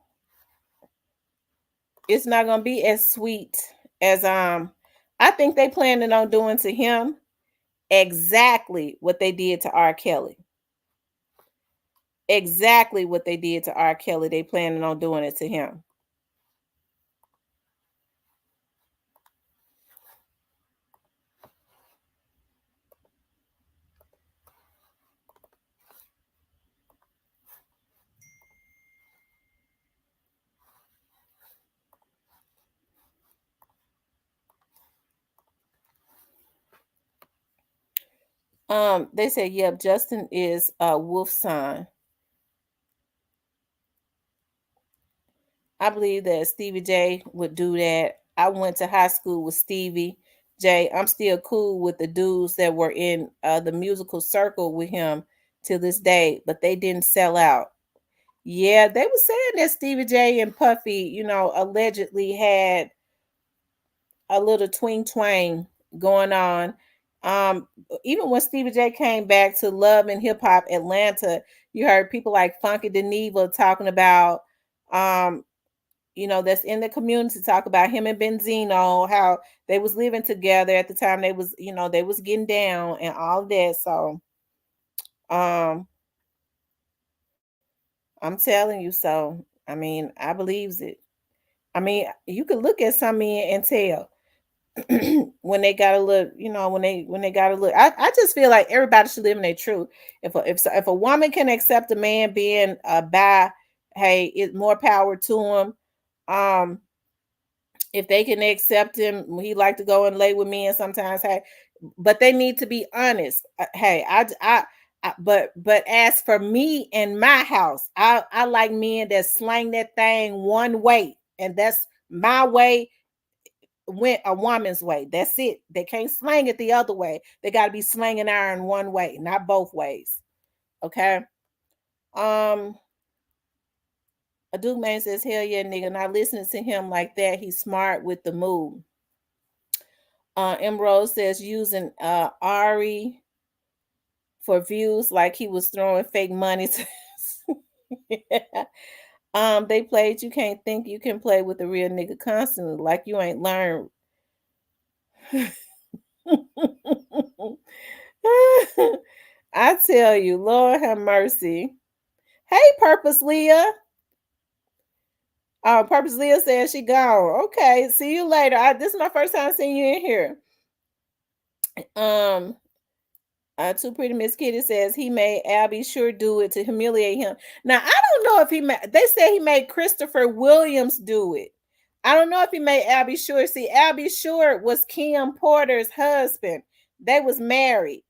it's not gonna be as sweet as I think they planning on doing to him exactly what they did to R. Kelly. Exactly what they did to R. Kelly. They planning on doing it to him. They said, yep, Justin is Wolf's son. I believe that Stevie J would do that. I went to high school with Stevie J. I'm still cool with the dudes that were in the musical circle with him to this day, but they didn't sell out. Yeah, they were saying that Stevie J and Puffy, allegedly had a little twang going on. Even when Stevie J came back to Love and Hip Hop Atlanta, you heard people like Funky Deneva talking about that's in the community, talk about him and Benzino, how they was living together at the time. They was, they was getting down and all that. So I'm telling you, so I mean, I believes it. I mean, you can look at some men and tell when they got to look, when they got to look. I just feel like everybody should live in their truth. If a woman can accept a man being bi, hey, it's more power to him. If they can accept him, he like to go and lay with men sometimes. Hey, but they need to be honest. Hey, but as for me and my house, I like men that slang that thing one way, and that's my way. Went a woman's way. That's it. They can't slang it the other way. They got to be slanging iron one way, not both ways. Okay. A Duke man says, "Hell yeah, nigga." Not listening to him like that. He's smart with the move. Emerald says using Ari for views like he was throwing fake money. Yeah. They played. You can't think you can play with a real nigga constantly, like you ain't learned. I tell you, Lord have mercy. Hey, Purpose Leah. Purpose Leah says she gone. Okay, see you later. This is my first time seeing you in here. Too Pretty Miss Kitty says he made Albie Sure do it to humiliate him. Now I don't know if he made. They say he made Christopher Williams do it. I don't know if he made Albie Sure. See, Albie Sure was Kim Porter's husband. They was married.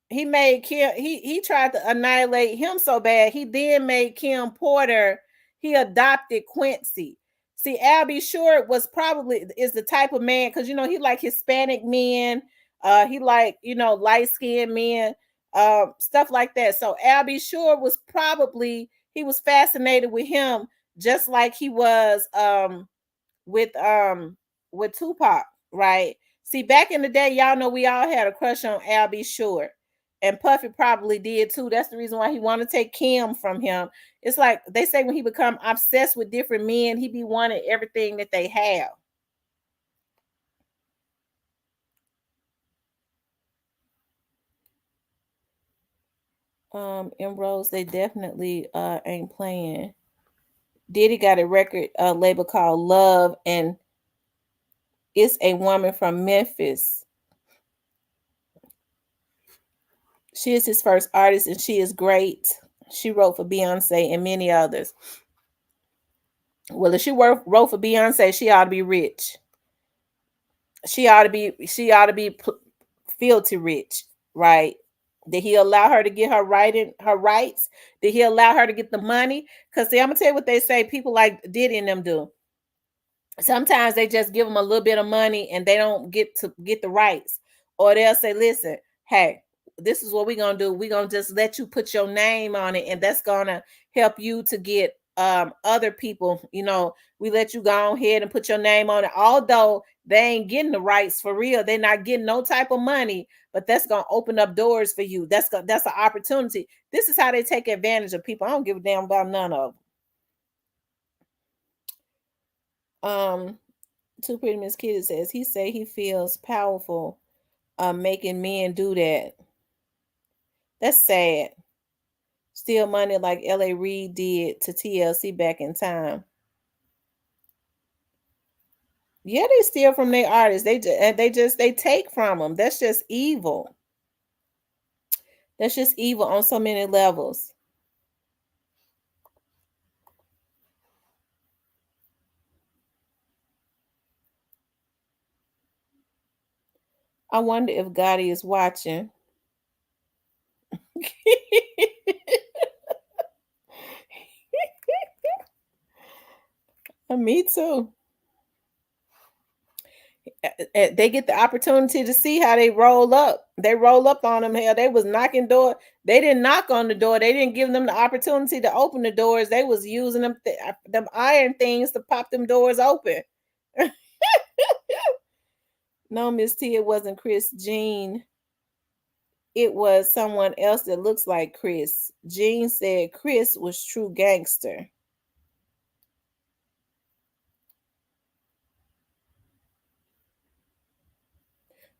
He made Kim. He tried to annihilate him so bad. He then made Kim Porter. He adopted Quincy. See, Albie Short was probably is the type of man because he like Hispanic men. He like light skinned men, stuff like that. So Albie Short was probably he was fascinated with him just like he was with Tupac, right? See, back in the day, y'all know we all had a crush on Albie Short. And Puffy probably did too. That's the reason why he wanted to take Kim from him. It's like they say when he become obsessed with different men, he be wanting everything that they have. Rose, they definitely ain't playing. Diddy got a record label called Love, and it's a woman from Memphis. She is his first artist, and she is great. She wrote for Beyonce and many others. Well, if she wrote for Beyonce, she ought to be rich. She ought to be filthy rich, right? Did he allow her to get her rights? Did he allow her to get the money? Because see, I'm gonna tell you what they say. People like Diddy and them do. Sometimes they just give them a little bit of money and they don't get the rights, or they'll say, "Listen, hey, this is what we're gonna do. We're gonna just let you put your name on it, and that's gonna help you to get other people. We let you go ahead and put your name on it, although they ain't getting the rights for real. They're not getting no type of money, but that's gonna open up doors for you. That's an opportunity. This is how they take advantage of people. I don't give a damn about none of them. Too Pretty Miss Kitty says he feels powerful making men do that. That's sad. Steal money like L.A. Reid did to TLC back in time. Yeah, they steal from their artists. They take from them. That's just evil. That's just evil on so many levels. I wonder if Gotti is watching. Me too. They get the opportunity to see how they roll up. They roll up on them. Hell, they was knocking door. They didn't knock on the door. They didn't give them the opportunity to open the doors. They was using them iron things to pop them doors open. No, Miss T, it wasn't Chris Jean. It was someone else that looks like Chris. Jean said Chris was true gangster.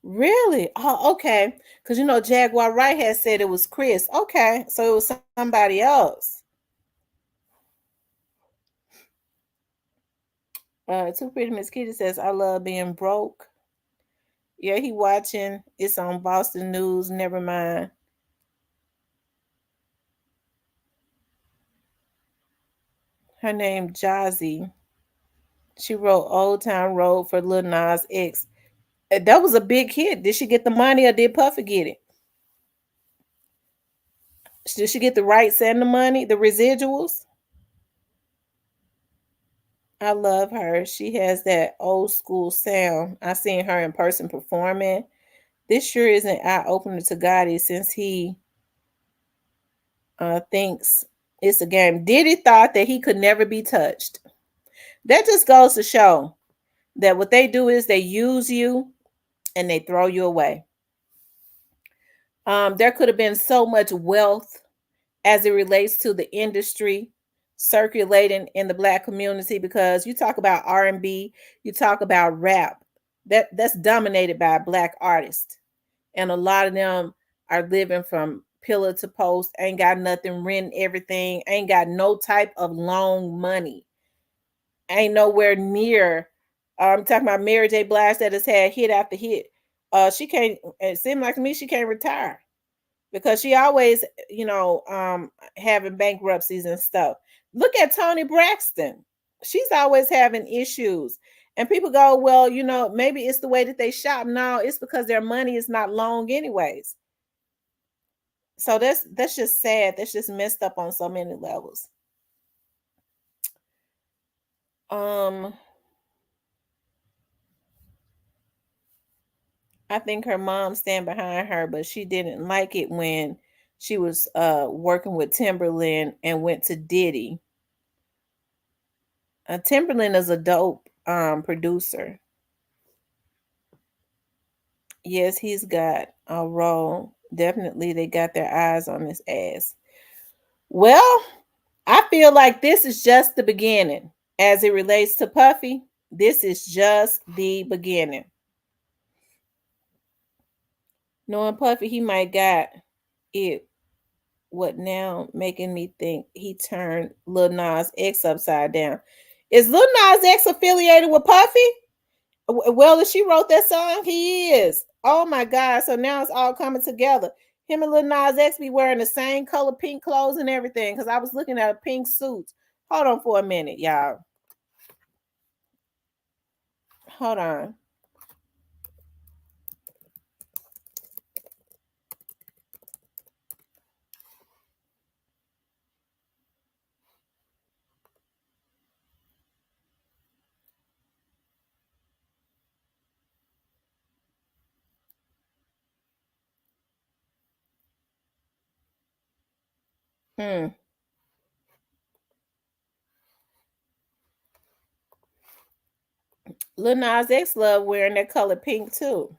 Really? Oh, okay. Because Jaguar Wright had said it was Chris. Okay, so it was somebody else. Too Pretty Miss Kitty says, I love being broke. Yeah, he watching. It's on Boston News. Never mind. Her name Jazzy. She wrote Old Town Road for Lil Nas X. That was a big hit. Did she get the money or did Puffy get it? Did she get the rights and the money, the residuals? I love her. She has that old school sound. I seen her in person performing. This sure is an eye opener to Gotti since he thinks it's a game. Diddy thought that he could never be touched. That just goes to show that what they do is they use you and they throw you away. There could have been so much wealth as it relates to the industry circulating in the Black community, because you talk about R&B, you talk about rap, that's dominated by Black artists, and a lot of them are living from pillar to post, ain't got nothing, renting everything, ain't got no type of long money, ain't nowhere near. I'm talking about Mary J. Blige that has had hit after hit. She can't. It seems like to me she can't retire because she always, having bankruptcies and stuff. Look at Toni Braxton. She's always having issues. And people go, well, maybe it's the way that they shop. No, it's because their money is not long anyways. So that's just sad. That's just messed up on so many levels. I think her mom stand behind her, but she didn't like it when she was working with Timberland and went to Diddy. Timberland is a dope producer. Yes, he's got a role. Definitely, they got their eyes on his ass. Well, I feel like this is just the beginning. As it relates to Puffy, this is just the beginning. Knowing Puffy, he might got it. What now making me think he turned Lil Nas X upside down. Is Lil Nas X affiliated with Puffy? Well, if she wrote that song, he is. Oh my God. So now it's all coming together. Him and Lil Nas X be wearing the same color pink clothes and everything. Because I was looking at a pink suit. Hold on for a minute, y'all. Hold on. Lil Nas X love wearing that color pink too.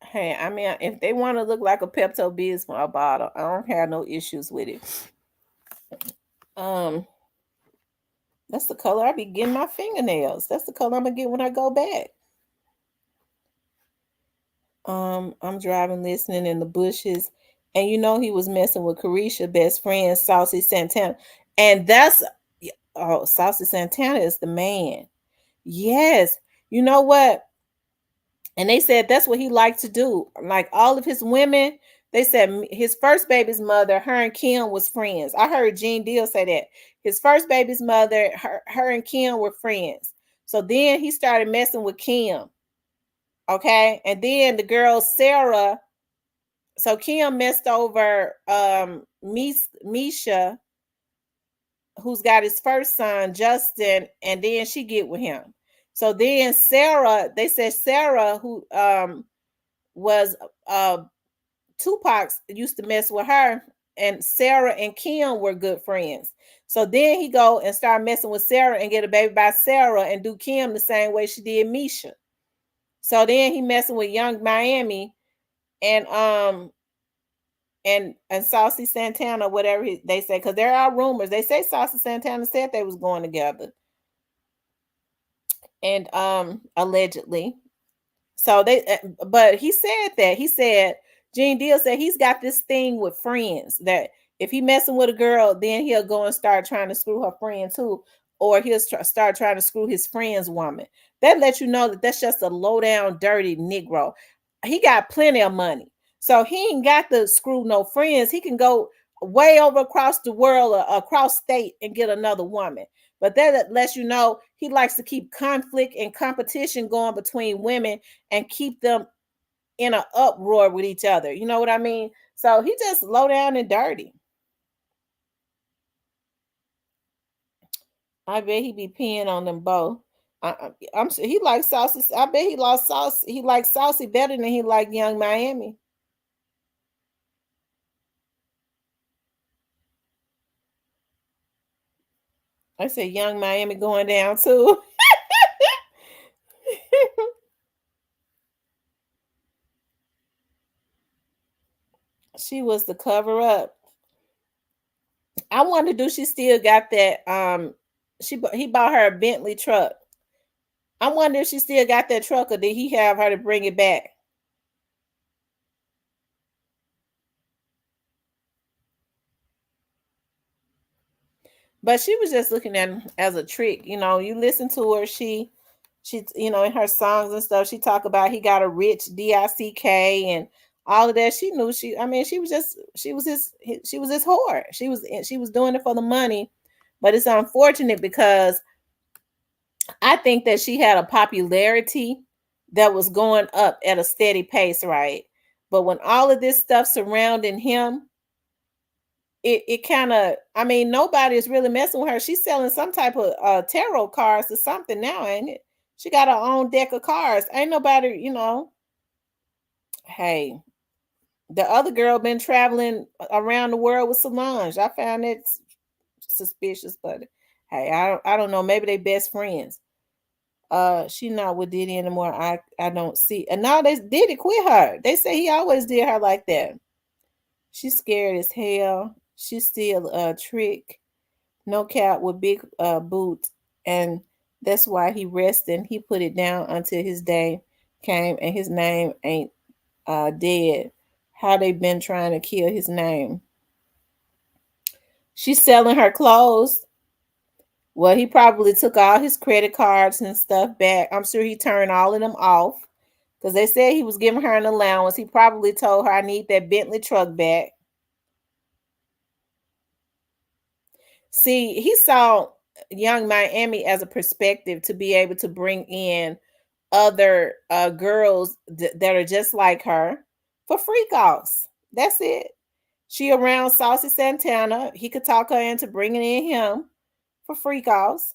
Hey, I mean, if they want to look like a Pepto-Bismol bottle, I don't have no issues with it. That's the color I be getting my fingernails. That's the color I'm gonna get when I go back. I'm driving, listening in the bushes, and he was messing with Carisha, best friend, Saucy Santana, and Saucy Santana is the man. Yes, you know what? And they said that's what he liked to do. Like all of his women, they said his first baby's mother, her and Kim was friends. I heard Gene Deal say that his first baby's mother, her and Kim were friends. So then he started messing with Kim. Okay. And then the girl, Sarah. So Kim messed over Misha, who's got his first son, Justin, and then she get with him. So then Sarah, they said Sarah, who was Tupac's, used to mess with her, and Sarah and Kim were good friends. So then he go and start messing with Sarah and get a baby by Sarah and do Kim the same way she did Misha. So then he messing with Young Miami and Saucy Santana, whatever they say, because there are rumors. They say Saucy Santana said they was going together. And allegedly. So but he said Gene Deal said he's got this thing with friends that if he messing with a girl, then he'll go and start trying to screw her friend too. or he'll start trying to screw his friend's woman. That lets you know that that's just a low down, dirty Negro. He got plenty of money, so he ain't got to screw no friends. He can go way over across the world or across state and get another woman. But that lets you know he likes to keep conflict and competition going between women and keep them in an uproar with each other. You know what I mean? So he just low down and dirty. I bet he be peeing on them both. I'm sure he likes Saucy. I bet he lost Saucy. He likes Saucy better than he liked Young Miami. I said Young Miami going down too. She was the cover up. I wonder, do she still got that? He bought her a Bentley truck. I wonder if she still got that truck, or did he have her to bring it back? But she was just looking at him as a trick. You know, you listen to her, she you know, in her songs and stuff, she talk about he got a rich DICK and all of that. She knew I mean, she was his whore. She was doing it for the money. But it's unfortunate because I think that she had a popularity that was going up at a steady pace, right? But when all of this stuff surrounding him, it kind of, I mean, nobody is really messing with her. She's selling some type of tarot cards or something now, ain't it? She got her own deck of cards. Ain't nobody, you know. Hey, the other girl been traveling around the world with Solange. I found it suspicious, but hey, I don't know. Maybe they best friends. She not with Diddy anymore. I don't see. And now they Diddy quit her. They say he always did her like that. She's scared as hell. She's still a trick. No cap with big boots, and that's why he rested. He put it down until his day came, and his name ain't dead. How they been trying to kill his name? She's selling her clothes. Well, he probably took all his credit cards and stuff back. I'm sure he turned all of them off because they said he was giving her an allowance. He probably told her, I need that Bentley truck back. See, he saw Young Miami as a perspective to be able to bring in other girls that are just like her for freak offs. That's it. She around Saucy Santana. He could talk her into bringing in him for freak offs.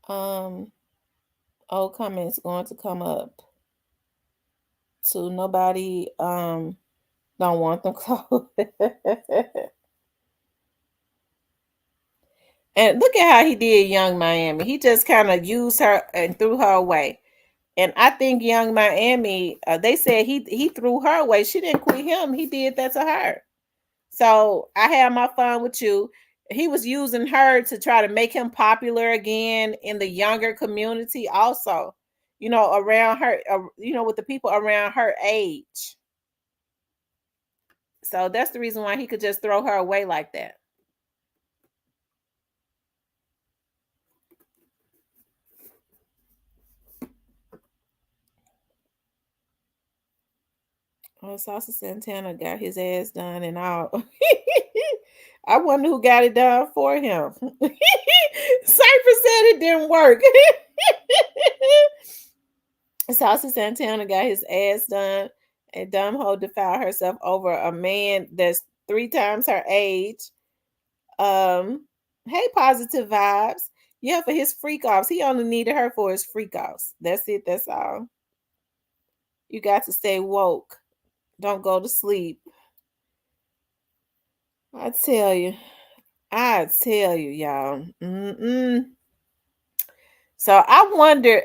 Old comments going to come up. To nobody don't want them clothes. And look at how he did Young Miami. He just kind of used her and threw her away. And I think Young Miami, they said he threw her away. She didn't quit him. He did that to her. So I had my fun with you. He was using her to try to make him popular again in the younger community also, you know, around her, you know, with the people around her age. So that's the reason why he could just throw her away like that. Oh, Saucy Santana got his ass done and all. I wonder who got it done for him. Cypher said it didn't work. Saucy Santana got his ass done, and dumb hoe defiled herself over a man that's 3 times her age. Hey, positive vibes. Yeah, for his freak offs. He only needed her for his freak offs. That's it. That's all. You got to stay woke. Don't go to sleep. I tell you, y'all. So I wonder,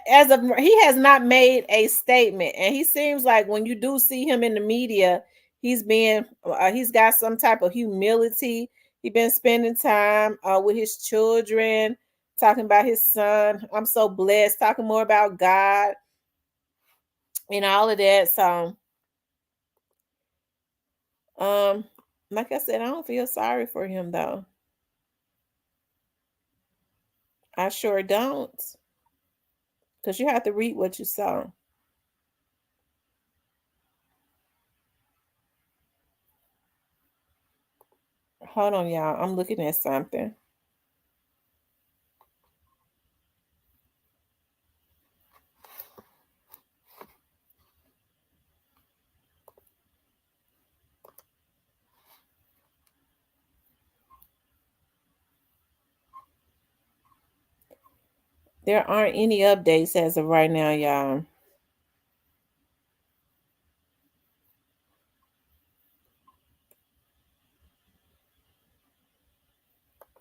as of he has not made a statement, and he seems like when you do see him in the media, he's got some type of humility. He's been spending time with his children. talking about his son. I'm so blessed, talking more about God and all of that. So, like I said, I don't feel sorry for him though. I sure don't. Because you have to read what you saw. Hold on, y'all. I'm looking at something. There aren't any updates as of right now, y'all.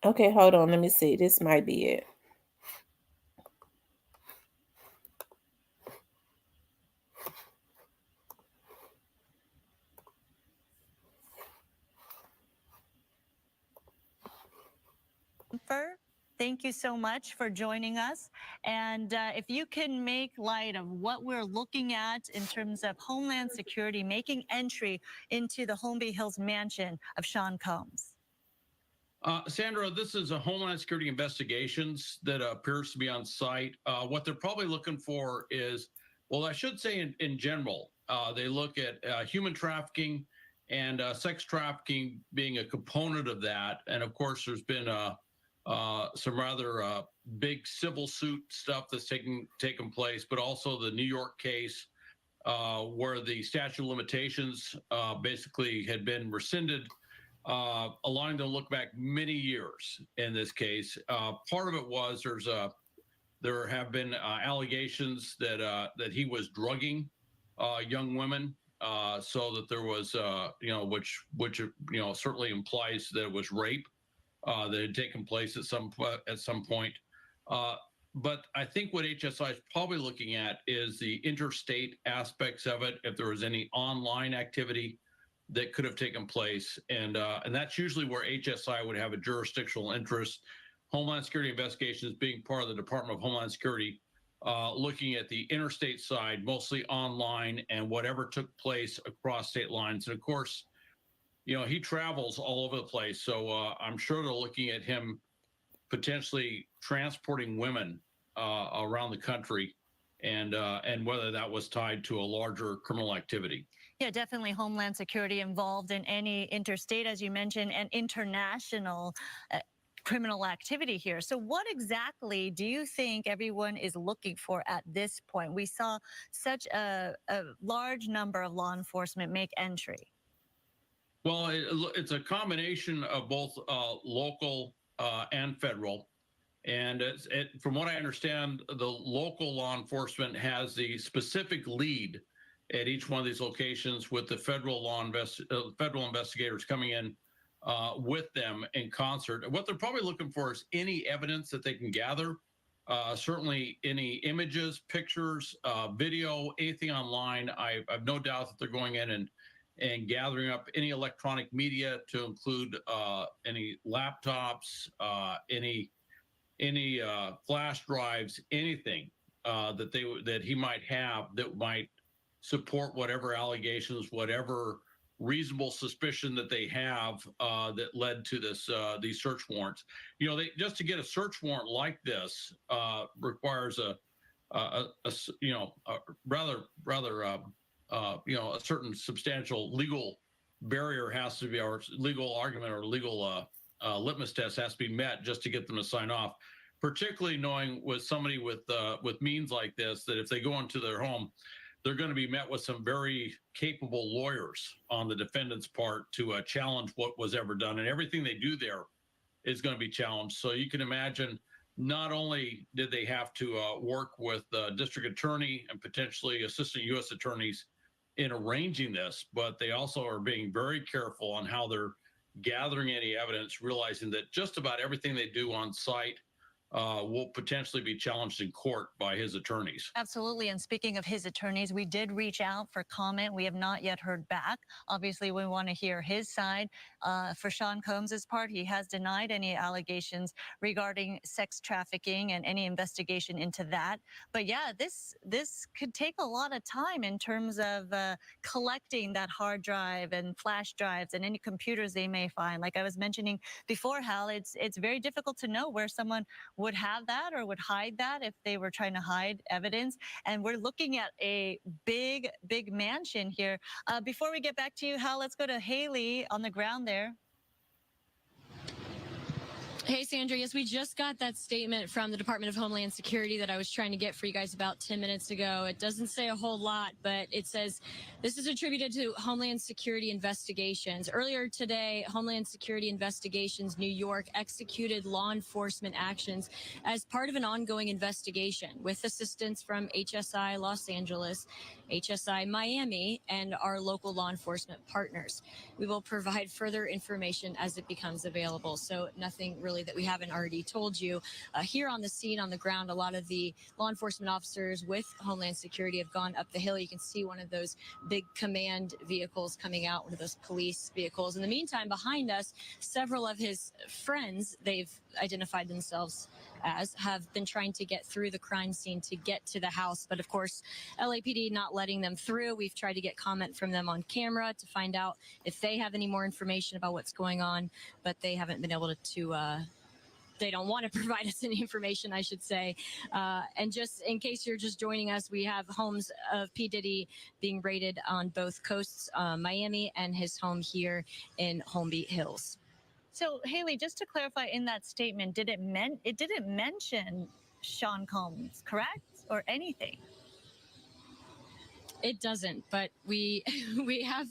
Okay, hold on. Let me see. This might be it. Thank you so much for joining us. And if you can make light of what we're looking at in terms of Homeland Security making entry into the Holmby Hills mansion of Sean Combs. Sandra, this is a Homeland Security investigations that appears to be on site. What they're probably looking for is, well, I should say in general, they look at human trafficking and sex trafficking being a component of that. And of course, there's been some rather big civil suit stuff that's taken place, but also the New York case where the statute of limitations basically had been rescinded, allowing them to look back many years in this case. Part of it was there have been allegations that he was drugging young women, so that there was which certainly implies that it was rape that had taken place at some point. But I think what HSI is probably looking at is the interstate aspects of it. If there was any online activity that could have taken place, and that's usually where HSI would have a jurisdictional interest. Homeland Security Investigations being part of the Department of Homeland Security, looking at the interstate side, mostly online, and whatever took place across state lines. And of course, he travels all over the place, so I'm sure they're looking at him potentially transporting women around the country, and whether that was tied to a larger criminal activity. Yeah, definitely Homeland Security involved in any interstate, as you mentioned, and international criminal activity here. So what exactly do you think everyone is looking for at this point? We saw such a large number of law enforcement make entry. Well, it's a combination of both local and federal. And from what I understand, the local law enforcement has the specific lead at each one of these locations, with the federal federal investigators coming in with them in concert. What they're probably looking for is any evidence that they can gather, certainly any images, pictures, video, anything online. I've no doubt that they're going in and gathering up any electronic media, to include any laptops, any flash drives, anything that he might have that might support whatever allegations, whatever reasonable suspicion that they have that led to these search warrants. Just to get a search warrant like this requires a certain substantial legal barrier has to be, or legal argument or legal litmus test has to be met just to get them to sign off. Particularly knowing with somebody with means like this, that if they go into their home, they're going to be met with some very capable lawyers on the defendant's part to challenge what was ever done, and everything they do there is going to be challenged. So you can imagine, not only did they have to work with the district attorney and potentially assistant U.S. attorneys in arranging this, but they also are being very careful on how they're gathering any evidence, realizing that just about everything they do on site will potentially be challenged in court by his attorneys. Absolutely. And speaking of his attorneys, we did reach out for comment. We have not yet heard back. Obviously, we want to hear his side. For Sean Combs's part, he has denied any allegations regarding sex trafficking and any investigation into that. But yeah, this could take a lot of time in terms of collecting that hard drive and flash drives and any computers they may find. Like I was mentioning before, Hal, it's very difficult to know where someone would have that or would hide that if they were trying to hide evidence. And we're looking at a big mansion here. Before we get back to you, Hal, let's go to Haley on the ground there. Hey, Sandra. Yes, we just got that statement from the Department of Homeland Security that I was trying to get for you guys about 10 minutes ago. It doesn't say a whole lot, but it says this is attributed to Homeland Security investigations. Earlier today, Homeland Security Investigations New York executed law enforcement actions as part of an ongoing investigation with assistance from HSI Los Angeles, HSI Miami, and our local law enforcement partners. We will provide further information as it becomes available. So nothing really that we haven't already told you. Here on the scene, on the ground, a lot of the law enforcement officers with Homeland Security have gone up the hill. You can see one of those big command vehicles coming out, one of those police vehicles. In the meantime, behind us, several of his friends, they've identified themselves as, have been trying to get through the crime scene to get to the house. But of course, LAPD not letting them through. We've tried to get comment from them on camera to find out if they have any more information about what's going on, but they haven't been able to they don't want to provide us any information, I should say. And just in case you're just joining us, we have homes of P. Diddy being raided on both coasts, Miami and his home here in Holmby Hills. So, Haley, just to clarify, in that statement, it didn't mention Sean Combs, correct? Or anything? It doesn't, but we have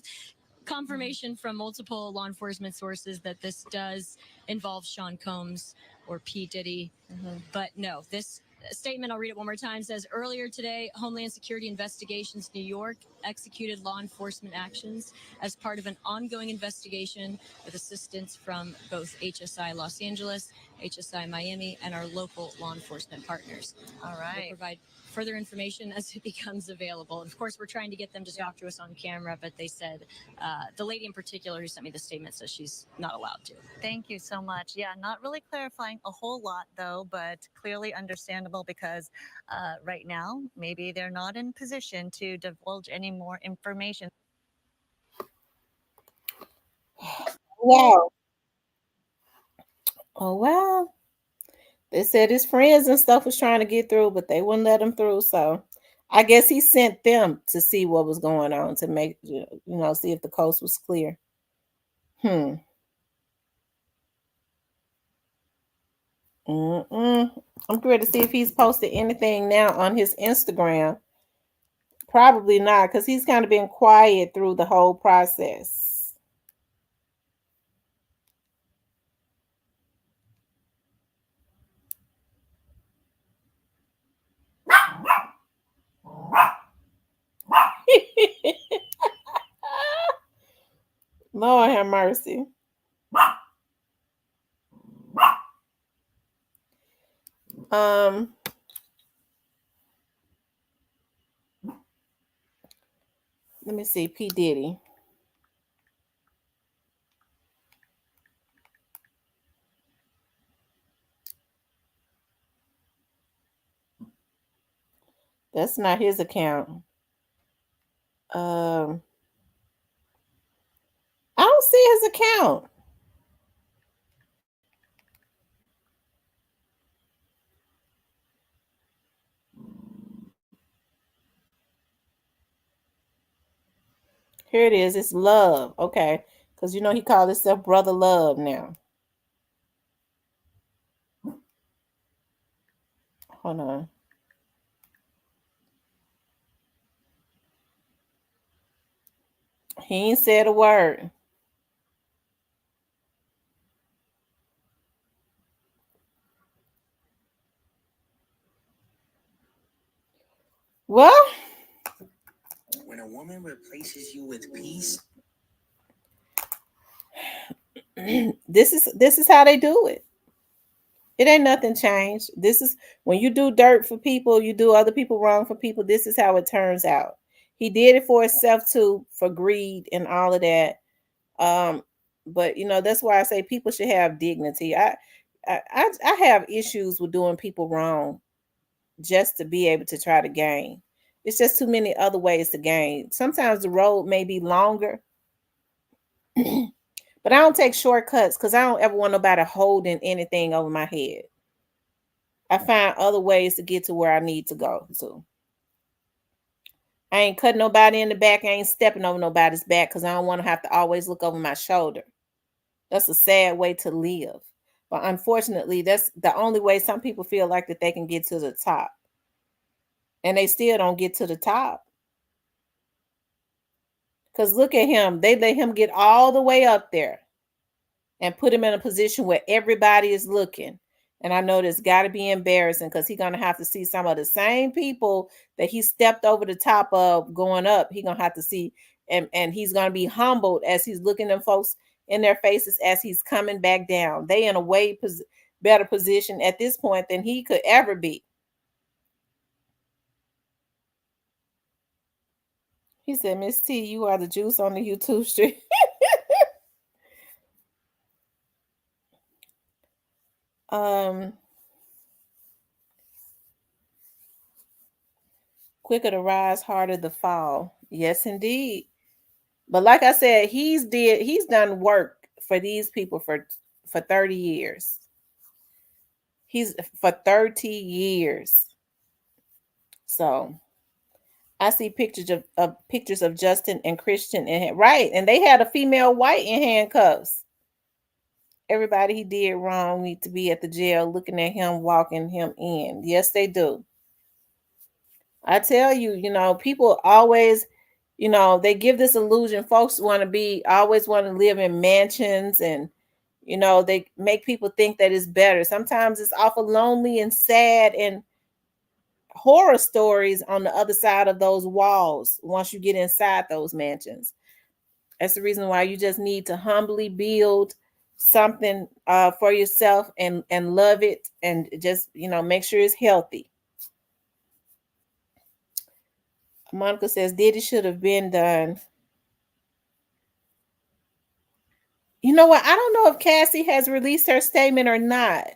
confirmation from multiple law enforcement sources that this does involve Sean Combs or P. Diddy. But no, this statement, I'll read it one more time, says earlier today, Homeland Security Investigations New York executed law enforcement actions as part of an ongoing investigation with assistance from both HSI Los Angeles, HSI Miami, and our local law enforcement partners. All right. We'll provide further information as it becomes available. Of course, we're trying to get them to talk to us on camera, but they said, the lady in particular who sent me the statement says she's not allowed to. Thank you so much. Yeah, not really clarifying a whole lot, though, but clearly understandable because right now, maybe they're not in position to divulge any more information. Wow. Oh, wow. They said his friends and stuff was trying to get through, but they wouldn't let him through. So I guess he sent them to see what was going on to make, see if the coast was clear. I'm ready to see if he's posted anything now on his Instagram. Probably not, because he's kind of been quiet through the whole process. Lord have mercy. Let me see, P. Diddy. That's not his account. I don't see his account. Here it is. It's Love. Okay. Because he called himself Brother Love now. Hold on. He ain't said a word. Well, when a woman replaces you with peace, this is how they do it. It ain't nothing changed. This is when you do dirt for people, you do other people wrong for people. This is how it turns out. He did it for himself too, for greed and all of that. Um, but that's why I say people should have dignity. I have issues with doing people wrong just to be able to try to gain. It's just too many other ways to gain. Sometimes the road may be longer, but I don't take shortcuts because I don't ever want nobody holding anything over my head. I find other ways to get to where I need to go to. I ain't cutting nobody in the back. I ain't stepping over nobody's back because I don't want to have to always look over my shoulder. That's a sad way to live. But unfortunately, that's the only way some people feel like that they can get to the top. And they still don't get to the top. Because look at him. They let him get all the way up there and put him in a position where everybody is looking. And I know this got to be embarrassing because he's going to have to see some of the same people that he stepped over the top of going up. He's going to have to see, and he's going to be humbled as he's looking them folks in their faces as he's coming back down. They in a way better position at this point than he could ever be. He said, Miss T, you are the juice on the YouTube street. Quicker to rise, harder to fall. Yes, indeed. But like I said, he's done work for these people for 30 years. He's for 30 years. So I see pictures of Justin and Christian and they had a female white in handcuffs. Everybody he did wrong need to be at the jail looking at him, walking him in. Yes, they do. I tell you, people always, they give this illusion. Folks always want to live in mansions and, they make people think that it's better. Sometimes it's awful lonely and sad and horror stories on the other side of those walls once you get inside those mansions. That's the reason why you just need to humbly build something for yourself and love it and just, make sure it's healthy. Monica says Diddy should have been done. You know what? I don't know if Cassie has released her statement or not.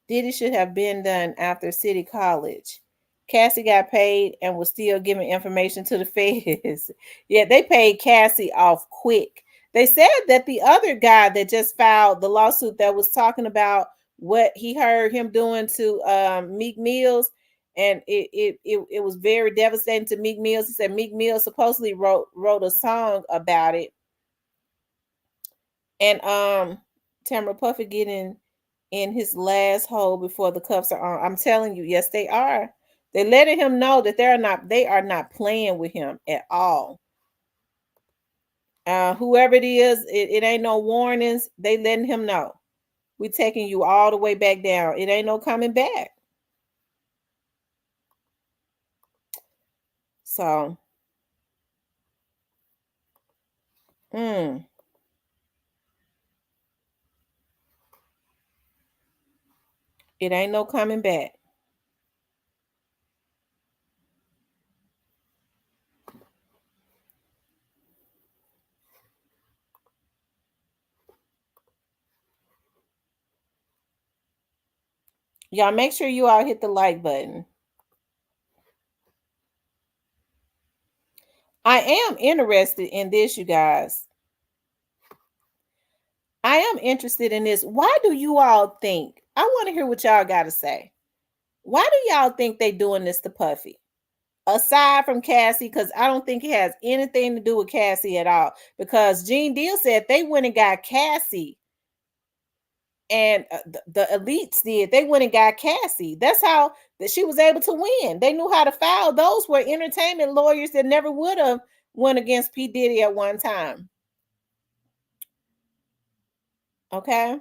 Diddy should have been done after City College. Cassie got paid and was still giving information to the feds. Yeah, they paid Cassie off quick. They said that the other guy that just filed the lawsuit that was talking about what he heard him doing to Meek Mills, and it was very devastating to Meek Mills. He said Meek Mills supposedly wrote a song about it. And Tamara Puffy getting in his last hole before the cuffs are on. I'm telling you, yes, they are. They're letting him know that they are not playing with him at all. Whoever it is, it ain't no warnings. They letting him know. We're taking you all the way back down. It ain't no coming back. So, it ain't no coming back. Y'all make sure you all hit the like button. I am interested in this, you guys. I am interested in this. Why do you all think? I want to hear what y'all got to say. Why do y'all think they doing this to Puffy? Aside from Cassie, because I don't think it has anything to do with Cassie at all. Because Gene Deal said they went and got Cassie. And the elites did. They went and got Cassie. That's how that she was able to win. They knew how to file. Those were entertainment lawyers that never would have went against P. Diddy at one time. Okay.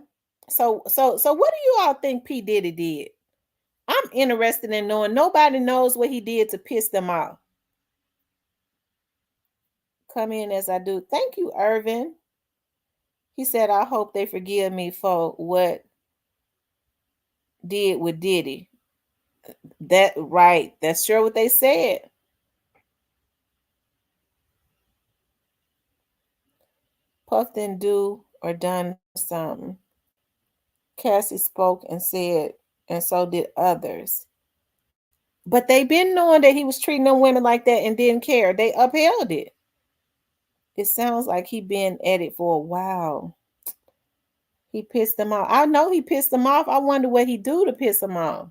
So what do you all think P. Diddy did? I'm interested in knowing. Nobody knows what he did to piss them off. Come in as I do. Thank you, Irvin. He said, I hope they forgive me for what did with Diddy. That right. That's sure what they said. Puff didn't do or done something. Cassie spoke and said, and so did others. But they been knowing that he was treating them women like that and didn't care. They upheld it. It sounds like he been at it for a while. He pissed them off. I know he pissed them off. I wonder what he do to piss them off.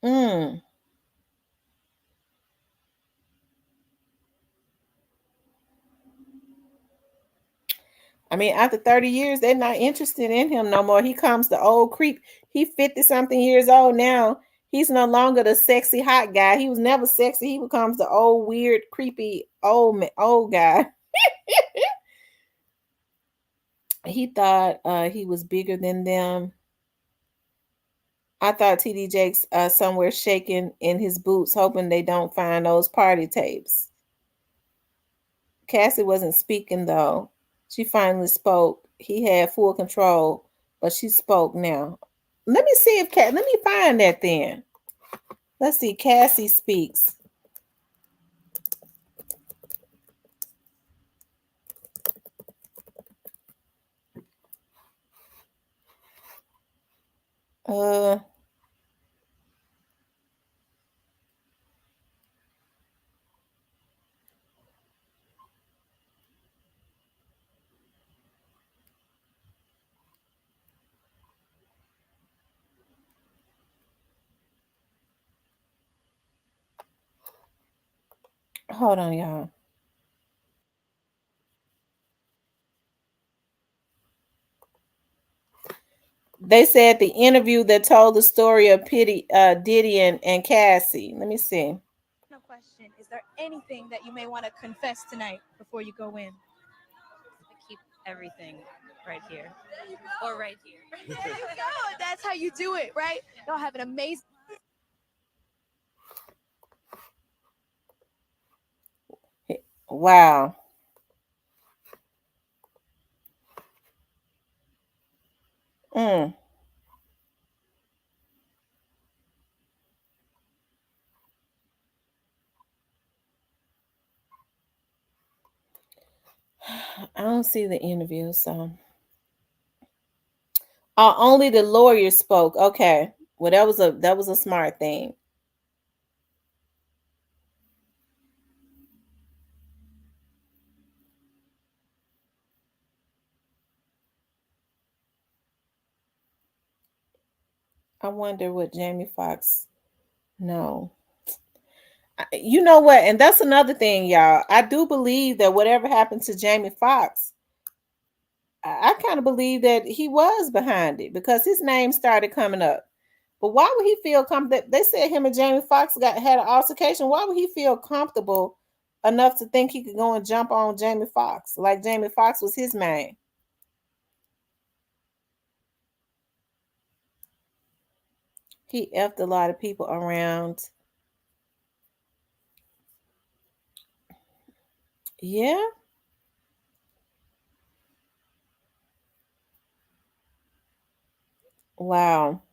Mm. I mean, after 30 years, they're not interested in him no more. He comes the old creep. He 50 something years old now. He's no longer the sexy hot guy. He was never sexy. He becomes the old weird creepy old guy. He thought he was bigger than them. I thought TD Jakes somewhere shaking in his boots, hoping they don't find those party tapes. Cassie wasn't speaking though. She finally spoke. He had full control, but she spoke now. Let me see if let me find that then. Let's see. Cassie speaks. Hold on, y'all. They said the interview that told the story of Diddy and Cassie. Let me see. No question. Is there anything that you may want to confess tonight before you go in? I keep everything right here. Or right here. There you go. That's how you do it, right? Y'all have an amazing. Wow. Mm. I don't see the interview, so only the lawyer spoke. Okay. Well, that was a smart thing. I wonder what Jamie Foxx. No. You know what? And that's another thing, y'all. I do believe that whatever happened to Jamie Foxx, I kind of believe that he was behind it because his name started coming up. But why would he feel comfortable? They said him and Jamie Foxx had an altercation. Why would he feel comfortable enough to think he could go and jump on Jamie Foxx like Jamie Foxx was his man? He effed a lot of people around. Yeah. Wow.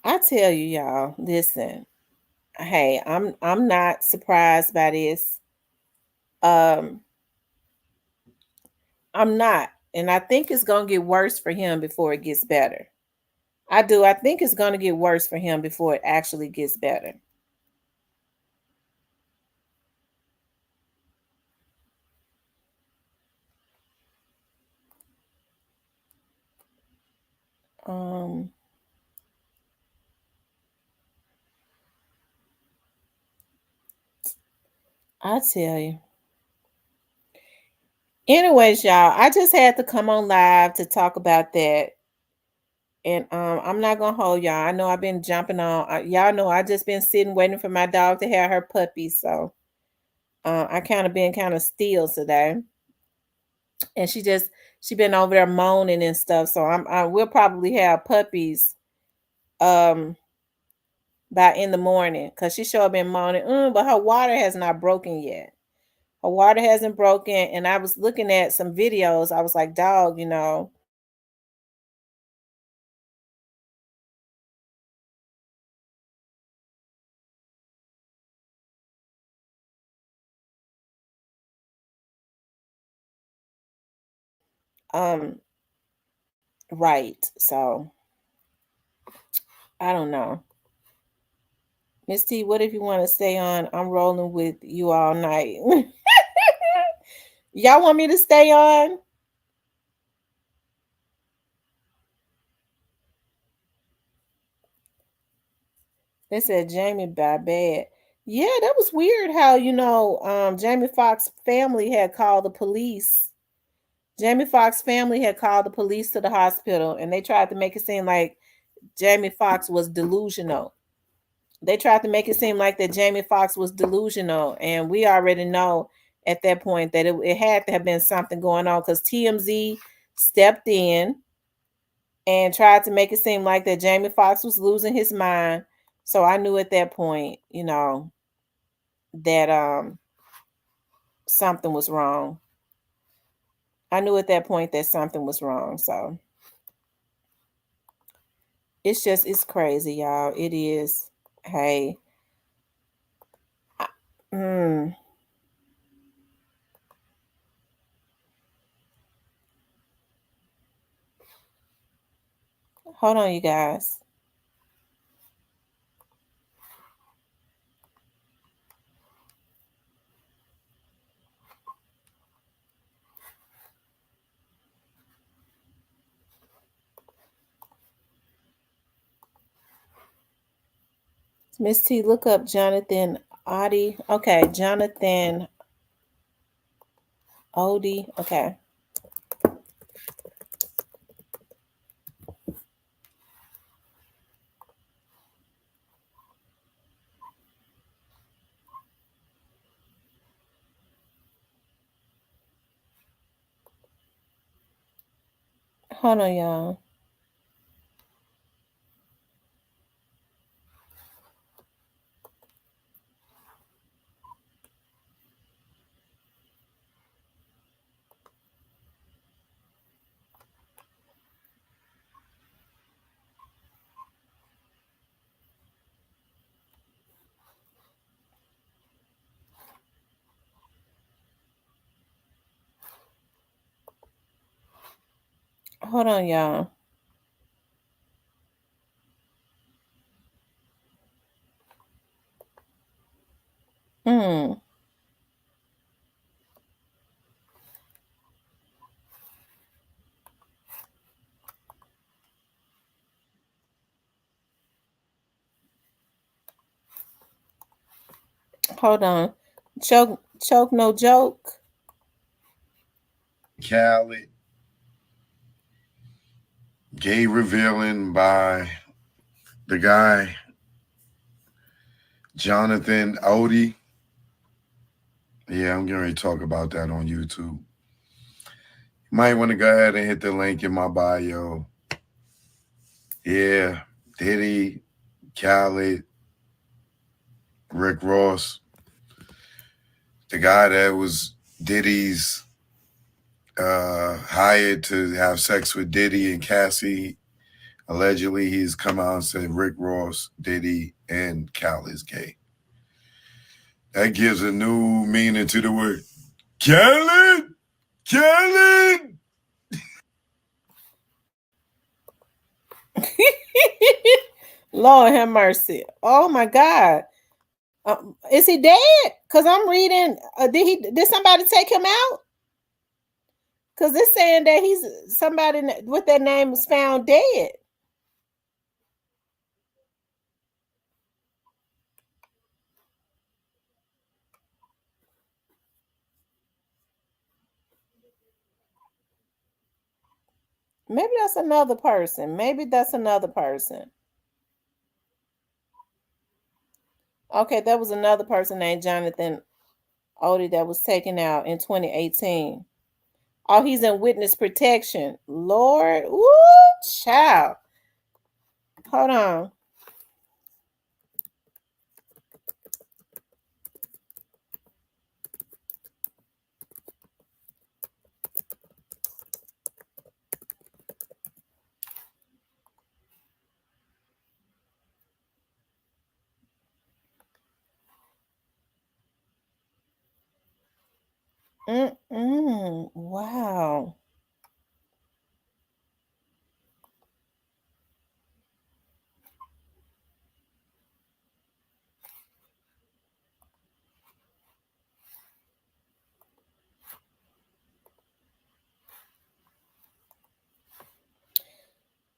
I tell you, y'all, listen. Hey, I'm not surprised by this. Um, I'm not. And I think it's gonna get worse for him before it gets better. I do. I think it's gonna get worse for him before it actually gets better. Um I tell you. Anyways, y'all, I just had to come on live to talk about that. And I'm not gonna hold y'all. I know I've been jumping on. Y'all know I just been sitting waiting for my dog to have her puppy. So I kind of been kind of still today. And she been over there moaning and stuff. So I will probably have puppies um by in the morning because she sure been moaning. But her water has not broken yet. Her water hasn't broken. And I was looking at some videos. I was like, dog, right. So I don't know. Miss T, what if you want to stay on? I'm rolling with you all night. Y'all want me to stay on? They said Jamie by bad. Yeah, that was weird how, Jamie Foxx family had called the police. Jamie Foxx family had called the police to the hospital and they tried to make it seem like Jamie Foxx was delusional. They tried to make it seem like that Jamie Foxx was delusional. And we already know at that point that it had to have been something going on because TMZ stepped in and tried to make it seem like that Jamie Foxx was losing his mind. So I knew at that point, that something was wrong. I knew at that point that something was wrong. So it's crazy, y'all. It is. Hey. Mm, hold on, you guys. Miss T, look up Jonathan Odie. Okay, Jonathan Odie. Okay. Hold on, y'all. Hold on, y'all. Hmm. Hold on. Choke, no joke. Khaled. Gay revealing by the guy Jonathan Odie. Yeah, I'm getting ready to talk about that on YouTube. You might want to go ahead and hit the link in my bio. Yeah, Diddy, Khaled, Rick Ross, the guy that was Diddy's hired to have sex with Diddy and Cassie. Allegedly, he's come out and said Rick Ross, Diddy, and Khaled is gay. That gives a new meaning to the word Khaled. Khaled. Lord have mercy. Oh my God. Is he dead? Cause I'm reading. Did somebody take him out? Cause it's saying that he's somebody with that name was found dead. Maybe that's another person. Maybe that's another person. Okay, that was another person named Jonathan Odie that was taken out in 2018. Oh, he's in witness protection. Lord, woo, child. Hold on. Wow.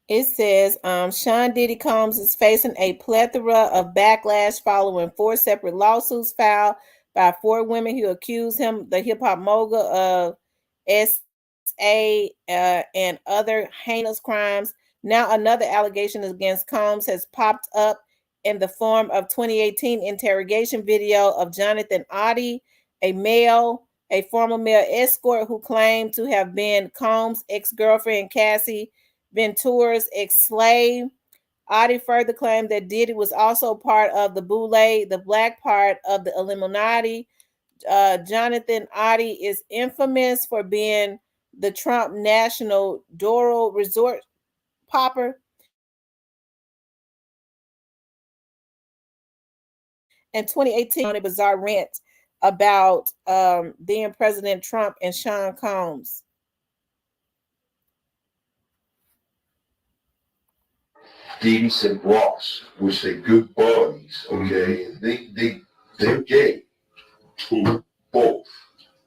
It says Sean Diddy Combs is facing a plethora of backlash following 4 separate lawsuits filed by 4 women who accuse him, the hip hop mogul, of SA and other heinous crimes. Now another allegation against Combs has popped up in the form of 2018 interrogation video of Jonathan Oddie, a former male escort who claimed to have been Combs' ex-girlfriend Cassie Ventura's ex-slave. Oddie further claimed that Diddy was also part of the Boule, the black part of the Illuminati. Jonathan Oddie is infamous for being the Trump National Doral Resort popper. In 2018, on a bizarre rant about then President Trump and Sean Combs. Diddy and Ross, which they good buddies, okay? They're gay. Who? Both.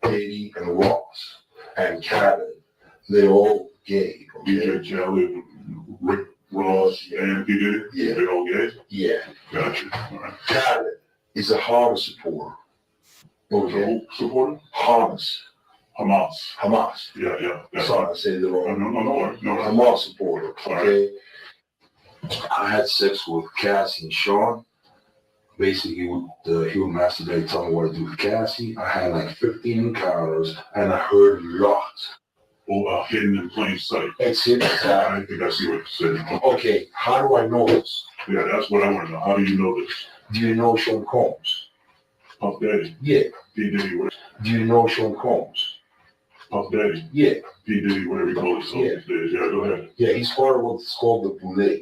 Diddy and Ross. And Khaled. They're all gay. Okay? DJ Khaled, Rick Ross, and P.Diddy? Yeah. They're all gay? Yeah. Gotcha. All right. Khaled is a Hamas supporter. Okay? Who supporter? Hamas. Hamas. Yeah. Sorry, I said it wrong. No. Hamas supporter. Okay? Right. I had sex with Cassie and Sean. Basically, he would masturbate, tell me what to do with Cassie. I had like 15 encounters, and I heard a lot. Oh, hidden in plain sight. It's hidden. I think I see what you're saying. Okay, how do I know this? Yeah, that's what I want to know. How do you know this? Do you know Sean Combs? Puff Daddy? Yeah. P.Diddy, what? Do you know Sean Combs? Puff Daddy? Yeah. P.Diddy, whatever you call it. Yeah. Yeah, go ahead. Yeah, he's part of what's called the Boule.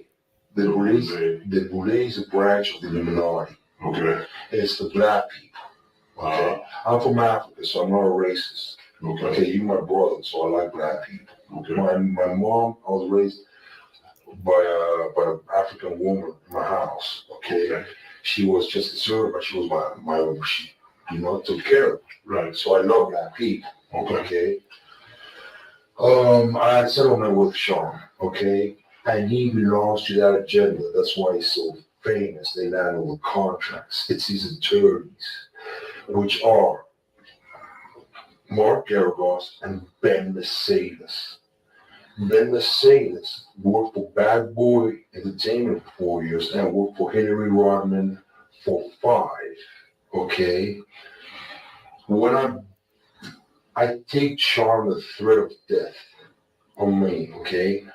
The Boule is a branch of the Illuminati. Okay. It's the black people. Okay. I'm from Africa, so I'm not a racist. Okay. You're my brother, so I like black people. Okay. My mom, I was raised by an African woman in my house. Okay. She was just a servant, but she was my she, took care of me. Right. So I love black people. Okay. I had settlement with Sean. Okay. And he belongs to that agenda. That's why he's so famous. They land over contracts. It's his attorneys, which are Mark Garagos and Ben Mercedes. Ben Mercedes worked for Bad Boy Entertainment for 4 years and worked for Hillary Rodman for 5. Okay? When I take Sean the threat of death on me, okay?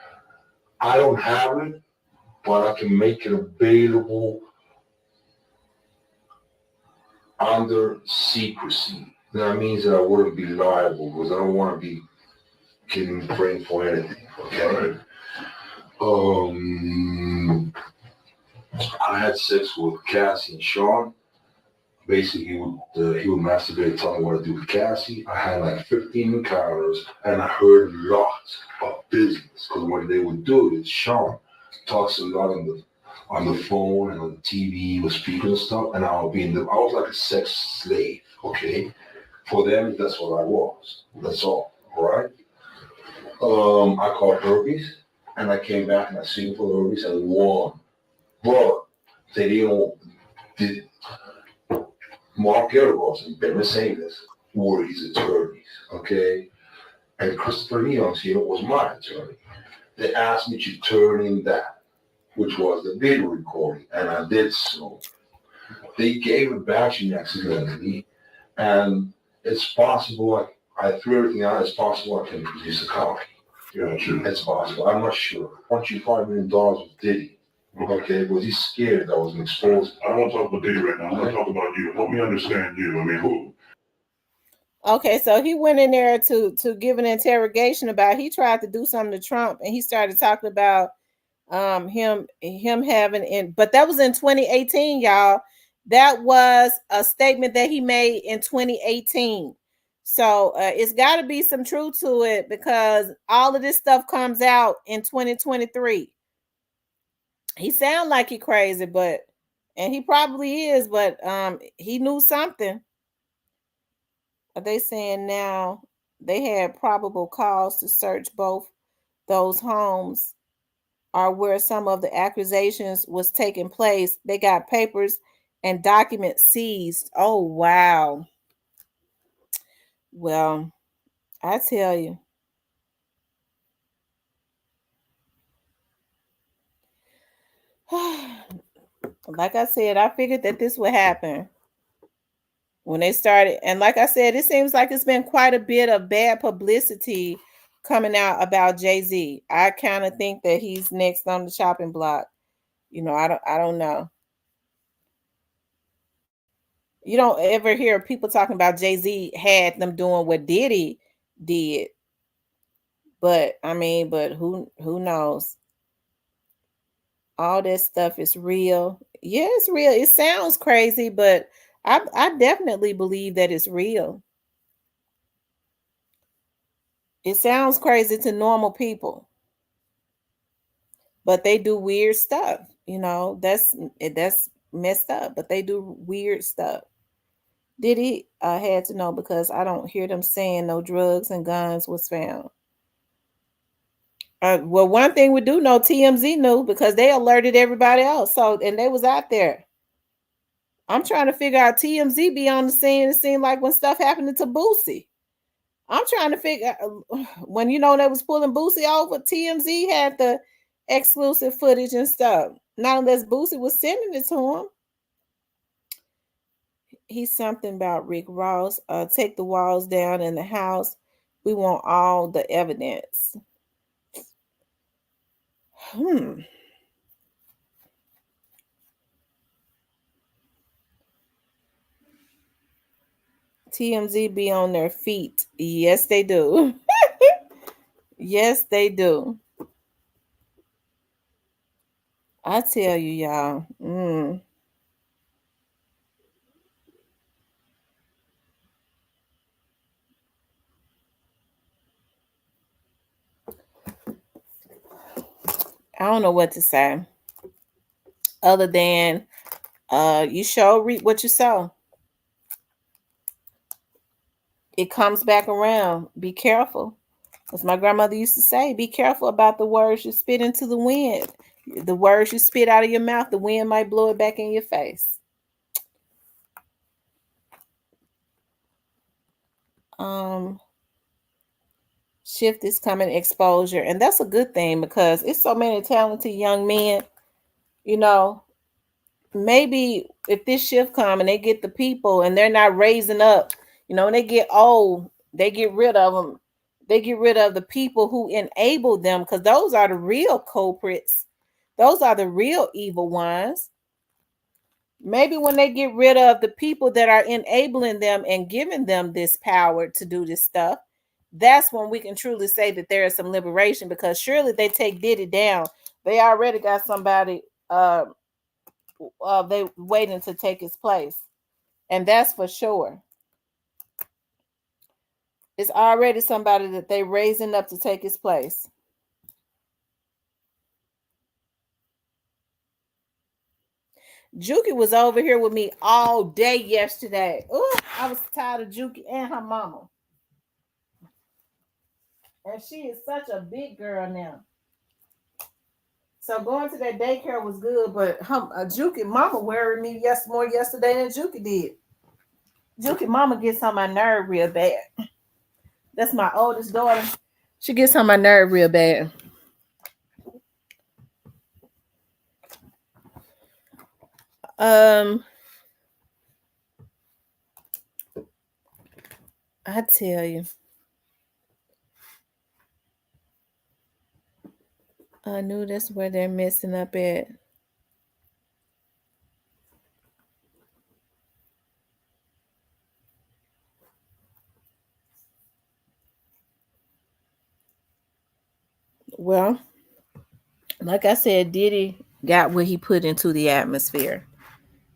I don't have it, but I can make it available under secrecy. That means that I wouldn't be liable because I don't want to be getting framed for anything. Okay. I had sex with Cassie and Sean. Basically, he would masturbate, tell me what to do with Cassie. I had like 15 encounters, and I heard a lot of business because what they would do is Sean talks a lot on the phone and on the TV with speakers and stuff, and I was like a sex slave, okay? For them, that's what I was. That's all right? I called Herpes, and I came back and I sued for Herpes and won. But they did Mark Garagos and Ben Mercedes were his attorneys, okay? And Christopher Leon's here was my attorney. They asked me to turn in that, which was the video recording, and I did so. They gave it back to me accidentally, and it's possible, I threw everything out, it's possible I can produce a copy. Yeah, sure. It's possible, I'm not sure. $1.5 million with Diddy. Okay, was he scared that I was going to expose him? I don't want to talk about Diddy right now, I want to talk about you. Help me understand you, who? Okay, so he went in there to give an interrogation about, he tried to do something to Trump, and he started talking about him having but that was in 2018, y'all. That was a statement that he made in 2018. So it's got to be some truth to it because all of this stuff comes out in 2023. He sounds like he crazy, and he probably is, but he knew something. Are they saying now they had probable cause to search both those homes? are where some of the accusations was taking place. They got papers and documents seized. Oh, wow. Well, I tell you. Like I said, I figured that this would happen when they started. And like I said, it seems like it's been quite a bit of bad publicity coming out about Jay-Z. I kind of think that he's next on the chopping block. I don't know. You don't ever hear people talking about Jay-Z had them doing what Diddy did. But I mean, who knows? All that stuff is real. Yeah, it's real. It sounds crazy, but I definitely believe that it's real. It sounds crazy to normal people, but they do weird stuff. That's messed up, but they do weird stuff. Diddy had to know because I don't hear them saying no drugs and guns was found. Well, one thing we do know, TMZ knew because they alerted everybody else. So, and they was out there. I'm trying to figure out TMZ be on the scene. It seemed like when stuff happened to Boosie. I'm trying to figure when they was pulling Boosie over, TMZ had the exclusive footage and stuff. Not unless Boosie was sending it to him. He's something about Rick Ross. Take the walls down in the house. We want all the evidence. TMZ be on their feet. Yes, they do. Yes, they do. I tell you, y'all. I don't know what to say. Other than you reap what you sow. It comes back around. Be careful. As my grandmother used to say, be careful about the words you spit into the wind. The words you spit out of your mouth, the wind might blow it back in your face. Shift is coming, exposure. And that's a good thing because it's so many talented young men. Maybe if this shift come and they get the people and they're not raising up, when they get old, they get rid of them. They get rid of the people who enable them because those are the real culprits. Those are the real evil ones. Maybe when they get rid of the people that are enabling them and giving them this power to do this stuff, that's when we can truly say that there is some liberation because surely they take Diddy down. They already got somebody they waiting to take his place. And that's for sure. It's already somebody that they raising up to take his place. Juki was over here with me all day yesterday. Ooh, I was tired of Juki and her mama. And she is such a big girl now. So going to that daycare was good, but Juki mama worried me more yesterday than Juki did. Juki mama gets on my nerve real bad. That's my oldest daughter. She gets on my nerve real bad. I tell you. I knew that's where they're messing up at. Well, like I said, Diddy got what he put into the atmosphere.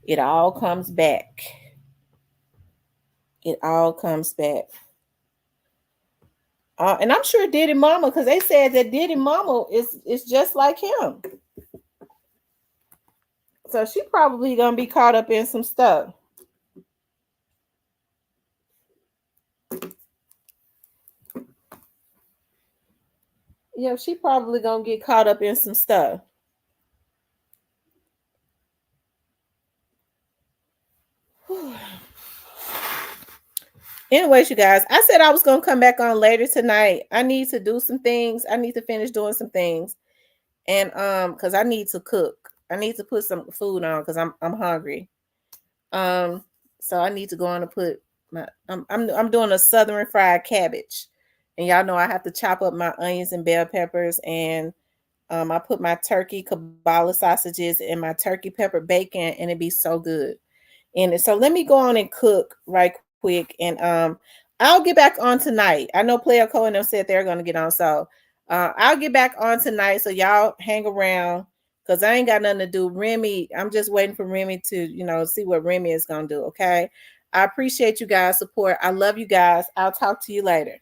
It all comes back. It all comes back. And I'm sure Diddy mama, because they said that Diddy mama is just like him. So she probably gonna be caught up in some stuff. you know, she probably gonna get caught up in some stuff. Anyways, you guys, I said I was gonna come back on later tonight. I need to do some things. I need to finish doing some things, and because I need to cook. I need to put some food on because I'm hungry. So I need to go on and put my I'm doing a southern fried cabbage, and y'all know I have to chop up my onions and bell peppers, and I put my turkey Kabbalah sausages and my turkey pepper bacon, and it'd be so good. And so let me go on and cook right quick, and I'll get back on tonight. I know Player Co and them said they're gonna get on, so I'll get back on tonight. So y'all hang around because I ain't got nothing to do. Remy, I'm just waiting for Remy to, you know, see what Remy is gonna do. Okay. I appreciate you guys' support. I love you guys. I'll talk to you later.